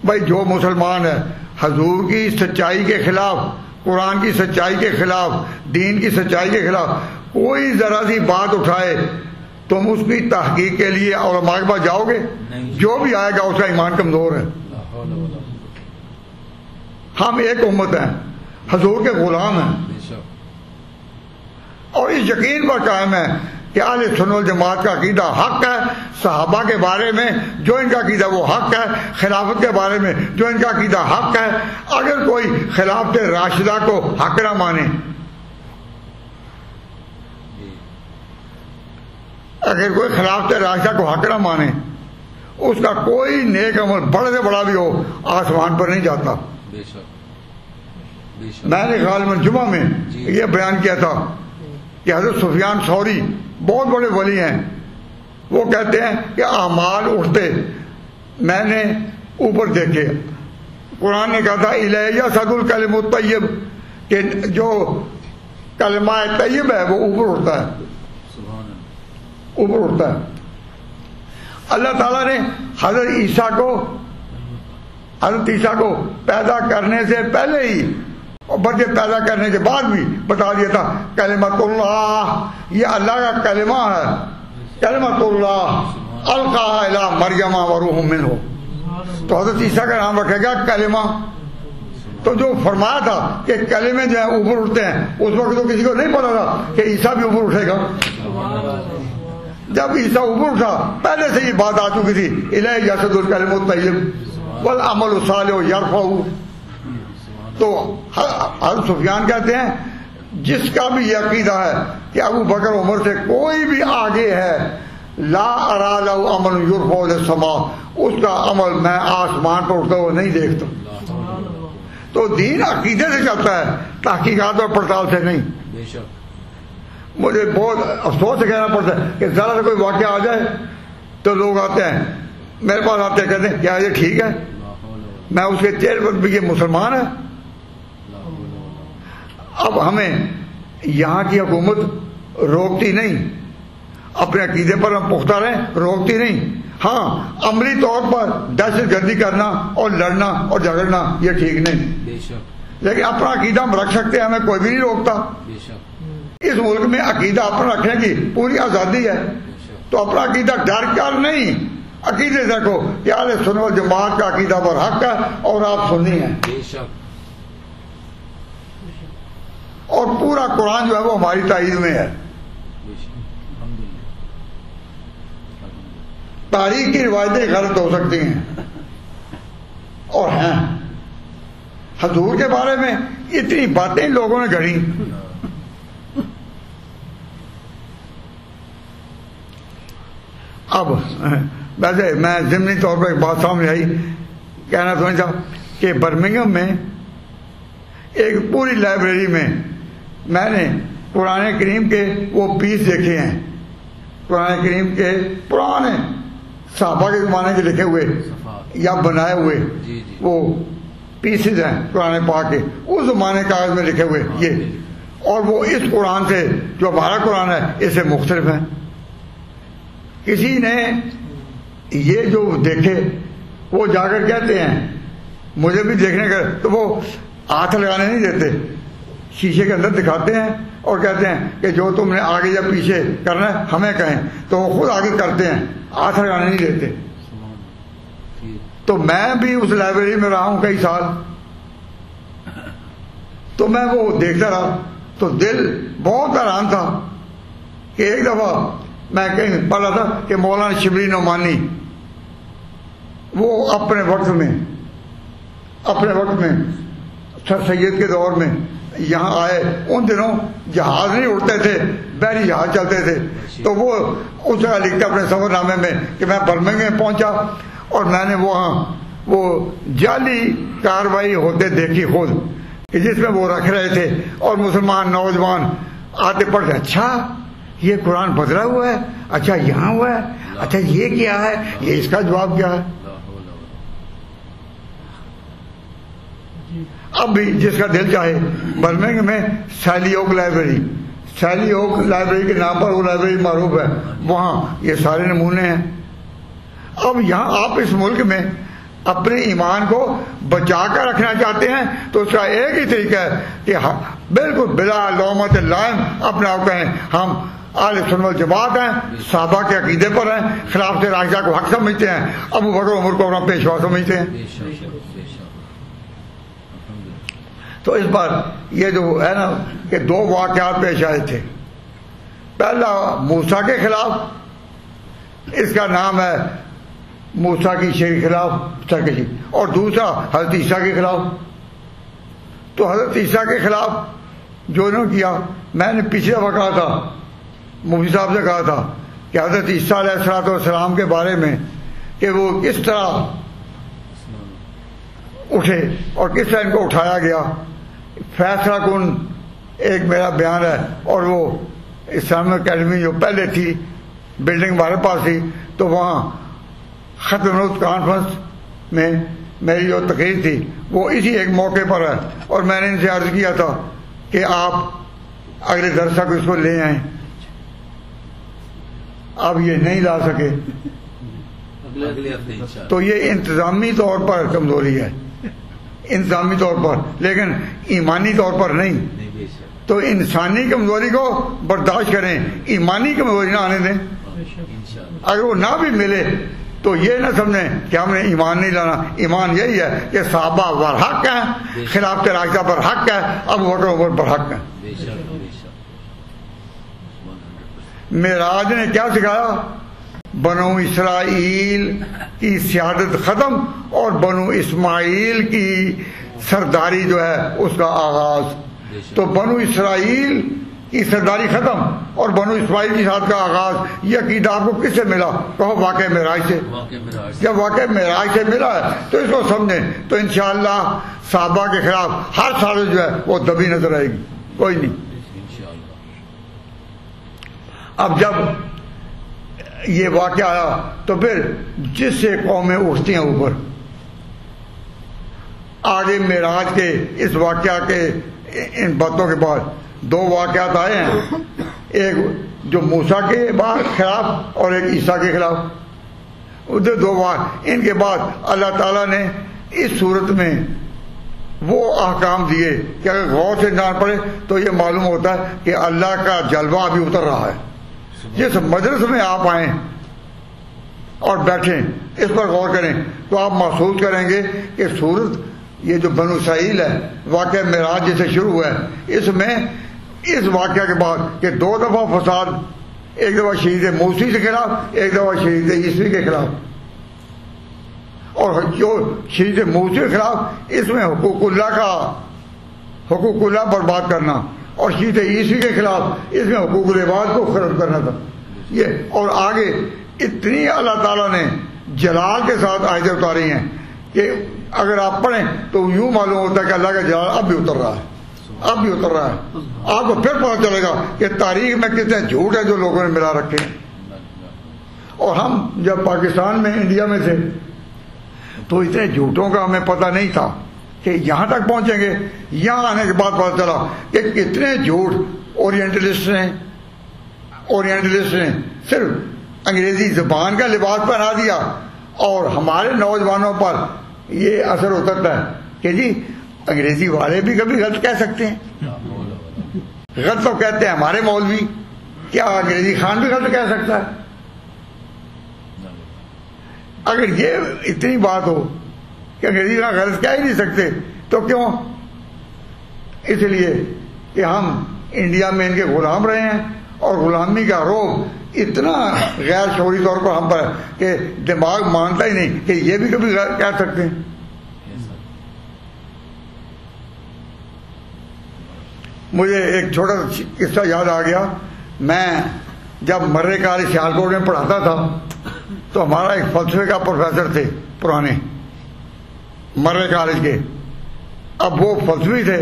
بھائی جو مسلمان ہے حضور کی سچائی کے خلاف، قرآن کی سچائی کے خلاف، دین کی سچائی کے خلاف کوئی ذرا سی بات اٹھائے تم اس کی تحقیق کے لیے علماء کے پاس جاؤ گے؟ جو بھی آئے گا اس کا ایمان کمزور ہے. ہم ایک امت ہیں، حضور کے غلام ہیں اور اس یقین پر قائم ہے کہ اہل سنت والجماعت کا عقیدہ حق ہے. صحابہ کے بارے میں جو ان کا عقیدہ وہ حق ہے، خلافت کے بارے میں جو ان کا عقیدہ حق ہے. اگر کوئی خلافت راشدہ کو حق نہ مانے، حق نہ مانے، اس کا کوئی نیک عمل بڑے سے بڑا بھی ہو آسمان پر نہیں جاتا. میں نے غالباً جمعہ میں یہ بیان کیا تھا کہ حضرت سفیان ثوری بہت بڑے ولی ہیں، وہ کہتے ہیں کہ اعمال اٹھتے میں نے اوپر دیکھے، قرآن نے کہا تھا الیہ یصعد الکلم الطیب، کہ جو کلمہ طیب ہے وہ اوپر اٹھتا ہے، سبحان اللہ. اوپر اٹھتا ہے. اللہ تعالیٰ نے حضرت عیسیٰ کو پیدا کرنے سے پہلے ہی اور بلکہ پیدا کرنے کے بعد بھی بتا دیا تھا کلمۃ اللہ، یہ اللہ کا کلمہ ہے، کلمۃ اللہ القاها الی مریم وروح منہ. تو حضرت عیسیٰ کا نام رکھا گیا کلمہ. تو جو فرمایا تھا کہ کلمے جو ہیں اوپر اٹھتے ہیں، اس وقت تو کسی کو نہیں پتا تھا کہ عیسیٰ بھی اوپر اٹھے گا. جب عیسیٰ اوپر اٹھا پہلے سے یہ بات آ چکی تھی الیہ یصعد الکلم الطیب والعمل الصالح یرفعہ. تو حضرت سفیان کہتے ہیں جس کا بھی یہ عقیدہ ہے کہ ابو بکر عمر سے کوئی بھی آگے ہے، لا ارى له عمل یرفع الى السماء، اس کا عمل میں آسمان پر اٹھتا ہوا نہیں دیکھتا. تو دین عقیدے سے چلتا ہے، تحقیقات اور پڑتال سے نہیں. بے شک. مجھے بہت افسوس سے کہنا پڑتا ہے کہ ذرا سا کوئی واقعہ آ جائے تو لوگ آتے ہیں میرے پاس، آتے ہیں کہتے ہیں کیا یہ ٹھیک ہے؟ میں اس کے چہرے پر بھی یہ مسلمان ہے. اب ہمیں یہاں کی حکومت روکتی نہیں، اپنے عقیدے پر ہم پختہ رہیں، روکتی نہیں. ہاں عملی طور پر دہشت گردی کرنا اور لڑنا اور جھگڑنا یہ ٹھیک نہیں، بے شک. لیکن اپنا عقیدہ ہم رکھ سکتے ہیں، ہمیں کوئی بھی نہیں روکتا. بے شک. اس ملک میں عقیدہ اپنا رکھنے کی پوری آزادی ہے. تو اپنا عقیدہ ڈر کر نہیں، عقیدے سے رکھو کہ اہل سنت والجماعت کا عقیدہ پر حق ہے اور آپ سنی ہیں، بے شک. اور پورا قرآن جو ہے وہ ہماری تائید میں ہے. بے شک. الحمدللہ. تاریخ کی روایتیں غلط ہو سکتی ہیں اور ہیں. حضور کے بارے میں اتنی باتیں لوگوں نے گھڑی. اب ویسے میں ضمنی طور پر ایک بات سامنے آئی، کہنا تو نہیں تھا کہ برمنگھم میں ایک پوری لائبریری میں میں نے قرآن کریم کے وہ پیس دیکھے ہیں، قرآن کریم کے پرانے صحابہ کے زمانے کے لکھے ہوئے یا بنائے ہوئے وہ پیسز ہیں قرآن پاک کے، اس زمانے کاغذ میں لکھے ہوئے یہ، اور وہ اس قرآن سے جو ہمارا قرآن ہے اس سے مختلف ہیں. کسی نے یہ جو دیکھے وہ جا کر کہتے ہیں مجھے بھی دیکھنے کا، تو وہ ہاتھ لگانے نہیں دیتے، شیشے کے اندر دکھاتے ہیں اور کہتے ہیں کہ جو تم نے آگے یا پیچھے کرنا ہے ہمیں کہیں، تو وہ خود آگے کرتے ہیں، ہاتھ لگانے نہیں دیتے. تو میں بھی اس لائبریری میں رہا ہوں کئی سال، تو میں وہ دیکھتا رہا تو دل بہت حیران تھا کہ ایک دفعہ میں کہیں پڑھا تھا کہ مولانا شبلی نعمانی وہ اپنے وقت میں سر سید کے دور میں یہاں آئے. ان دنوں جہاز نہیں اڑتے تھے، بحری جہاز چلتے تھے. تو وہ اس جگہ لکھتے اپنے سفر نامے میں کہ میں برمنگھم پہنچا اور میں نے وہاں وہ جعلی کاروائی ہوتے دیکھی خود، کہ جس میں وہ رکھ رہے تھے اور مسلمان نوجوان آتے پڑھتے اچھا یہ قرآن بدلا ہوا ہے، اچھا یہاں ہوا ہے، اچھا یہ کیا ہے، یہ اس کا جواب کیا ہے. اب بھی جس کا دل چاہے برمنگھم میں سیلی اوک لائبریری کے نام پر وہ لائبریری معروف ہے، وہاں یہ سارے نمونے ہیں. اب یہاں آپ اس ملک میں اپنے ایمان کو بچا کر رکھنا چاہتے ہیں تو اس کا ایک ہی طریقہ ہے کہ بالکل بلا لومت لائم اپنے آپ کہیں ہم اہل سنت والجماعت ہیں، صحابہ کے عقیدے پر ہیں، خلافت راشدہ کو حق سمجھتے ہیں، ابو بکر عمر کو اپنا پیشوا سمجھتے ہیں. تو اس پر یہ جو ہے نا کہ دو واقعات پیش آئے تھے. پہلا موسیٰ کے خلاف، اس کا نام ہے موسیٰ کی شے کے خلاف سرکشی، اور دوسرا حضرت عیسیٰ کے خلاف. تو حضرت عیسیٰ کے خلاف جو انہوں نے کیا، میں نے پچھلے دفعہ کہا تھا، مفتی صاحب سے کہا تھا کہ حضرت عیسیٰ علیہ السلام کے بارے میں کہ وہ کس طرح اٹھے اور کس طرح ان کو اٹھایا گیا. فیصلہ کن ایک میرا بیان ہے اور وہ اسلامک اکیڈمی جو پہلے تھی بلڈنگ ہمارے پاس تھی، تو وہاں ختم نوت کانفرنس میں میری جو تقریر تھی وہ اسی ایک موقع پر ہے، اور میں نے ان سے عرض کیا تھا کہ آپ اگلے درس تک اس کو لے آئیں. اب یہ نہیں لا سکے، تو یہ انتظامی طور پر کمزوری ہے، انتظامی طور پر، لیکن ایمانی طور پر نہیں. تو انسانی کمزوری کو برداشت کریں، ایمانی کمزوری نہ آنے دیں. اگر وہ نہ بھی ملے تو یہ نہ سمجھیں کہ ہم نے ایمان نہیں لانا. ایمان یہی ہے کہ صحابہ پر حق ہیں، خلافت راشدہ پر حق ہے، ابو بکر عمر پر حق ہے. معراج نے کیا سکھایا؟ بنو اسرائیل کی سیادت ختم اور بنو اسماعیل کی سرداری جو ہے اس کا آغاز. تو بنو اسرائیل کی سرداری ختم اور بنو اسماعیل کی ساتھ کا آغاز. یہ عقیدہ آپ کو کس سے ملا؟ کہو واقع معراج سے. جب واقع معراج سے ملا ہے تو اس کو سمجھیں، تو انشاءاللہ صحابہ کے خلاف ہر سال جو ہے وہ دبی نظر آئے گی، کوئی نہیں. اب جب یہ واقعہ آیا تو پھر جس سے قومیں اٹھتی ہیں اوپر، آگے معراج کے اس واقعہ کے ان باتوں کے بعد دو واقعات آئے ہیں، ایک جو موسیٰ کے خلاف اور ایک عیسیٰ کے خلاف. دو ان کے بعد اللہ تعالیٰ نے اس صورت میں وہ احکام دیے کہ اگر غور سے جان پڑے تو یہ معلوم ہوتا ہے کہ اللہ کا جلوہ ابھی اتر رہا ہے. جس مجلس میں آپ آئیں اور بیٹھیں اس پر غور کریں تو آپ محسوس کریں گے کہ صورت یہ جو بنو اسرائیل ہے، واقعہ معراج جیسے شروع ہوا ہے، اس میں اس واقعہ کے بعد کہ دو دفعہ فساد، ایک دفعہ شہید موسی کے خلاف، ایک دفعہ شہید عیسوی کے خلاف. اور جو شہید موسی کے خلاف اس میں حقوق اللہ برباد کرنا، اور شہید عیسوی کے خلاف اس میں حقوق العباد کو ختم کرنا تھا. یہ اور آگے اتنی اللہ تعالیٰ نے جلال کے ساتھ آیتیں اتاری ہیں کہ اگر آپ پڑھیں تو یوں معلوم ہوتا ہے کہ اللہ کا جلال اب بھی اتر رہا ہے، اب بھی اتر رہا ہے. آپ کو پھر پتہ چلے گا کہ تاریخ میں کتنے جھوٹ ہے جو لوگوں نے ملا رکھے ہیں. اور ہم جب پاکستان میں انڈیا میں تھے تو اتنے جھوٹوں کا ہمیں پتہ نہیں تھا کہ یہاں تک پہنچیں گے. یہاں آنے کے بعد پتہ چلا کہ کتنے جھوٹ اورینٹلسٹ نے صرف انگریزی زبان کا لباس پہنا دیا، اور ہمارے نوجوانوں پر یہ اثر اترتا ہے کہ جی انگریزی والے بھی کبھی غلط کہہ سکتے ہیں. غلط تو کہتے ہیں ہمارے مولوی، کیا انگریزی خان بھی غلط کہہ سکتا ہے؟ اگر یہ اتنی بات ہو کہ انگریزی کا غلط کہہ ہی نہیں سکتے تو کیوں؟ اس لیے کہ ہم انڈیا میں ان کے غلام رہے ہیں، اور غلامی کا روب اتنا غیر شعوری طور پر ہم پر ہے کہ دماغ مانتا ہی نہیں کہ یہ بھی کبھی کہہ سکتے ہیں. مجھے ایک چھوٹا قصہ یاد آ گیا. میں جب مرے کالج سیالکوٹ میں پڑھاتا تھا تو ہمارا ایک فلسفے کا پروفیسر تھے پرانے مرے کالج کے. اب وہ فلسفی تھے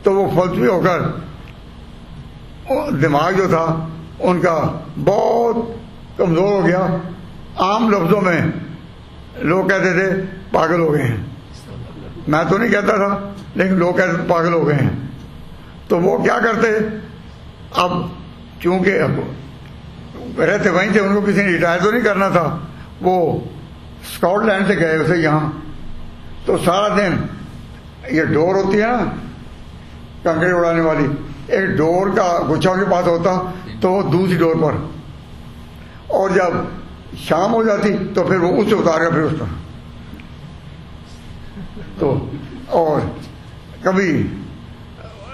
تو وہ فلسفی ہو کر دماغ جو تھا ان کا بہت کمزور ہو گیا. عام لفظوں میں لوگ کہتے تھے پاگل ہو گئے ہیں. میں تو نہیں کہتا تھا لیکن لوگ کہتے تھے پاگل ہو گئے ہیں. تو وہ کیا کرتے، اب چونکہ رہتے وہیں تھے، ان کو کسی نے ریٹائر تو نہیں کرنا تھا، وہ اسکاٹ لینڈ سے گئے اسے یہاں. تو سارا دن یہ ڈور ہوتی ہے نا کنکڑی اڑانے والی، ایک ڈور کا گچھا کے پاس ہوتا تو وہ دوسری ڈور پر، اور جب شام ہو جاتی تو پھر وہ اس سے اتار کر پھر اس طرح. تو اور کبھی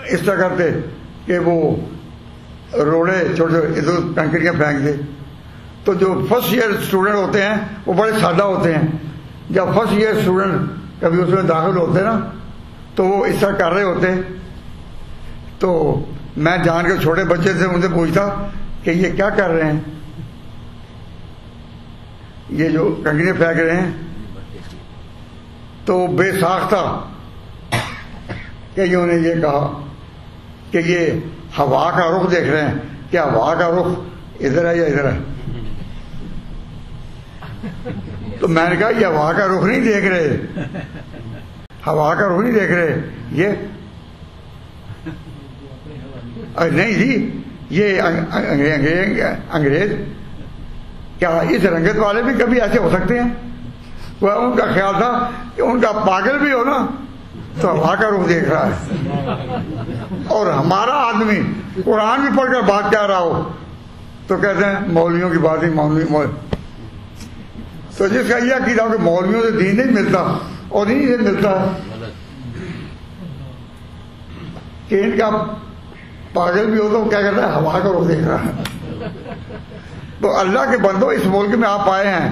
اس طرح کرتے کہ وہ روڑے چھوٹے ادھر کنکریاں پھینک دے. تو جو فرسٹ ایئر اسٹوڈنٹ ہوتے ہیں وہ بڑے سادہ ہوتے ہیں. جب فرسٹ ایئر اسٹوڈنٹ کبھی اس میں داخل ہوتے نا تو وہ اس طرح کر رہے ہوتے. تو میں جان کے چھوٹے بچے سے ان سے پوچھتا کہ یہ کیا کر رہے ہیں، یہ جو کنکریاں پھینک رہے ہیں. تو بے ساختہ کہ انہوں نے یہ کہا کہ یہ ہوا کا رخ دیکھ رہے ہیں. کیا ہوا کا رخ ادھر ہے یا ادھر ہے؟ تو میں نے کہا یہ ہوا کا رخ نہیں دیکھ رہے، ہوا کا رخ نہیں دیکھ رہے، یہ نہیں جی، یہ انگریز کیا اس رنگت والے بھی کبھی ایسے ہو سکتے ہیں؟ وہ ان کا خیال تھا کہ ان کا پاگل بھی ہو نا تو ہوا کا رخ دیکھ رہا ہے، اور ہمارا آدمی قرآن بھی پڑھ کر بات کہہ رہا ہو تو کہتے ہیں مولویوں کی بات ہی مولوی تو جس کا یہ عقیدہ کہ مولویوں سے دین نہیں ملتا اور انہیں سے ملتا ہے کہ ان کا پاگل بھی ہو تو کیا کہتا ہے ہوا کا رخ دیکھ رہا ہے۔ تو اللہ کے بندو، اس ملک میں آپ آئے ہیں،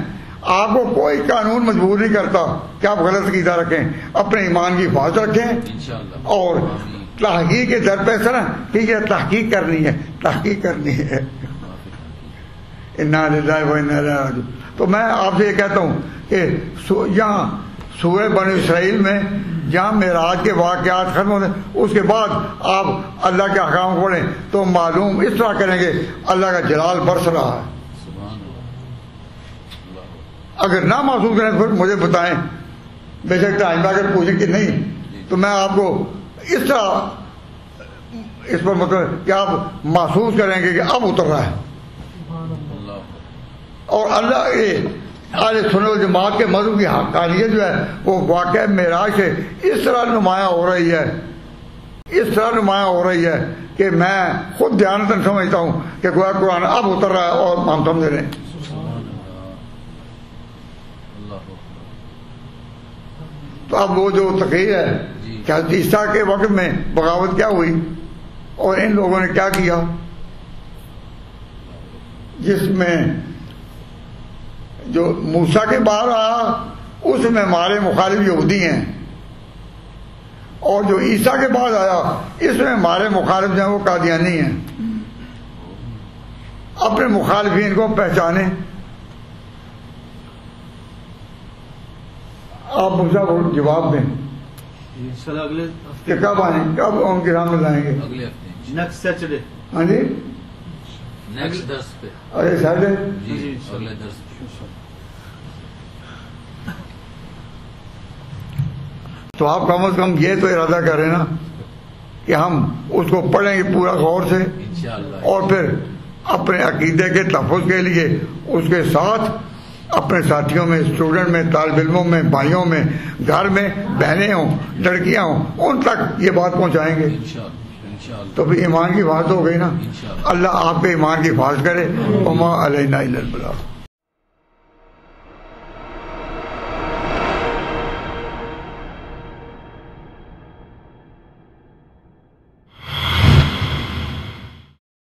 آپ کو کوئی قانون مجبور نہیں کرتا کہ آپ غلط عقیدہ رکھیں، اپنے ایمان کی حفاظت رکھیں اور تحقیق کے در پہ سر کہ یہ تحقیق کرنی ہے، تحقیق کرنی ہے۔ انا للہ و انا الیہ راجعون۔ تو میں آپ سے یہ کہتا ہوں کہ یہاں سورہ بنی اسرائیل میں جہاں معراج کے واقعات ختم ہوتے ہیں اس کے بعد آپ اللہ کے احکام پڑھیں تو معلوم اس طرح کریں گے اللہ کا جلال برس رہا ہے۔ اگر نہ محسوس کریں پھر مجھے بتائیں، بے شک ٹائم پہ اگر پوچھیں کہ نہیں تو میں آپ کو اس طرح اس پر مطلب کہ آپ محسوس کریں گے کہ اب اتر رہا ہے، اور اللہ اہل سنت والجماعت کے مذہب کی حقانیت جو ہے وہ واقعہ معراج سے اس طرح نمایاں ہو رہی ہے، اس طرح نمایاں ہو رہی ہے کہ میں خود دیانتاً سمجھتا ہوں کہ گویا قرآن اب اتر رہا ہے اور ہم سمجھ رہے ہیں۔ تو اب وہ جو تقریر ہے کہ حضرت عیسیٰ کے وقت میں بغاوت کیا ہوئی اور ان لوگوں نے کیا کیا، جس میں جو موسیٰ کے بعد آیا اس میں ہمارے مخالف یہودی ہیں، اور جو عیسیٰ کے بعد آیا اس میں ہمارے مخالف جو ہیں وہ قادیانی ہیں۔ اپنے مخالفین کو پہچانے۔ آپ مجھے جواب دیں کہ کب آئیں، کب ان کے سامنے لائیں گے؟ اگلے ہفتے نیکسٹ سیٹرڈے۔ ہاں جی، نیکسٹ درس پہ، ارے سیٹرڈے جی اگلے درس پہ۔ تو آپ کم از کم یہ تو ارادہ کریں نا کہ ہم اس کو پڑھیں گے پورا غور سے، انشاءاللہ، اور اور پھر اپنے عقیدے کے تحفظ کے لیے اس کے ساتھ اپنے ساتھیوں میں، اسٹوڈنٹ میں، طالب علموں میں، بھائیوں میں، گھر میں بہنیں ہوں، لڑکیاں ہوں، ان تک یہ بات پہنچائیں گے۔ انشاءاللہ تو پھر ایمان کی حفاظت ہو گئی نا۔ اللہ آپ کے ایمان کی حفاظت کرے۔ وما علینا الا البلاغ۔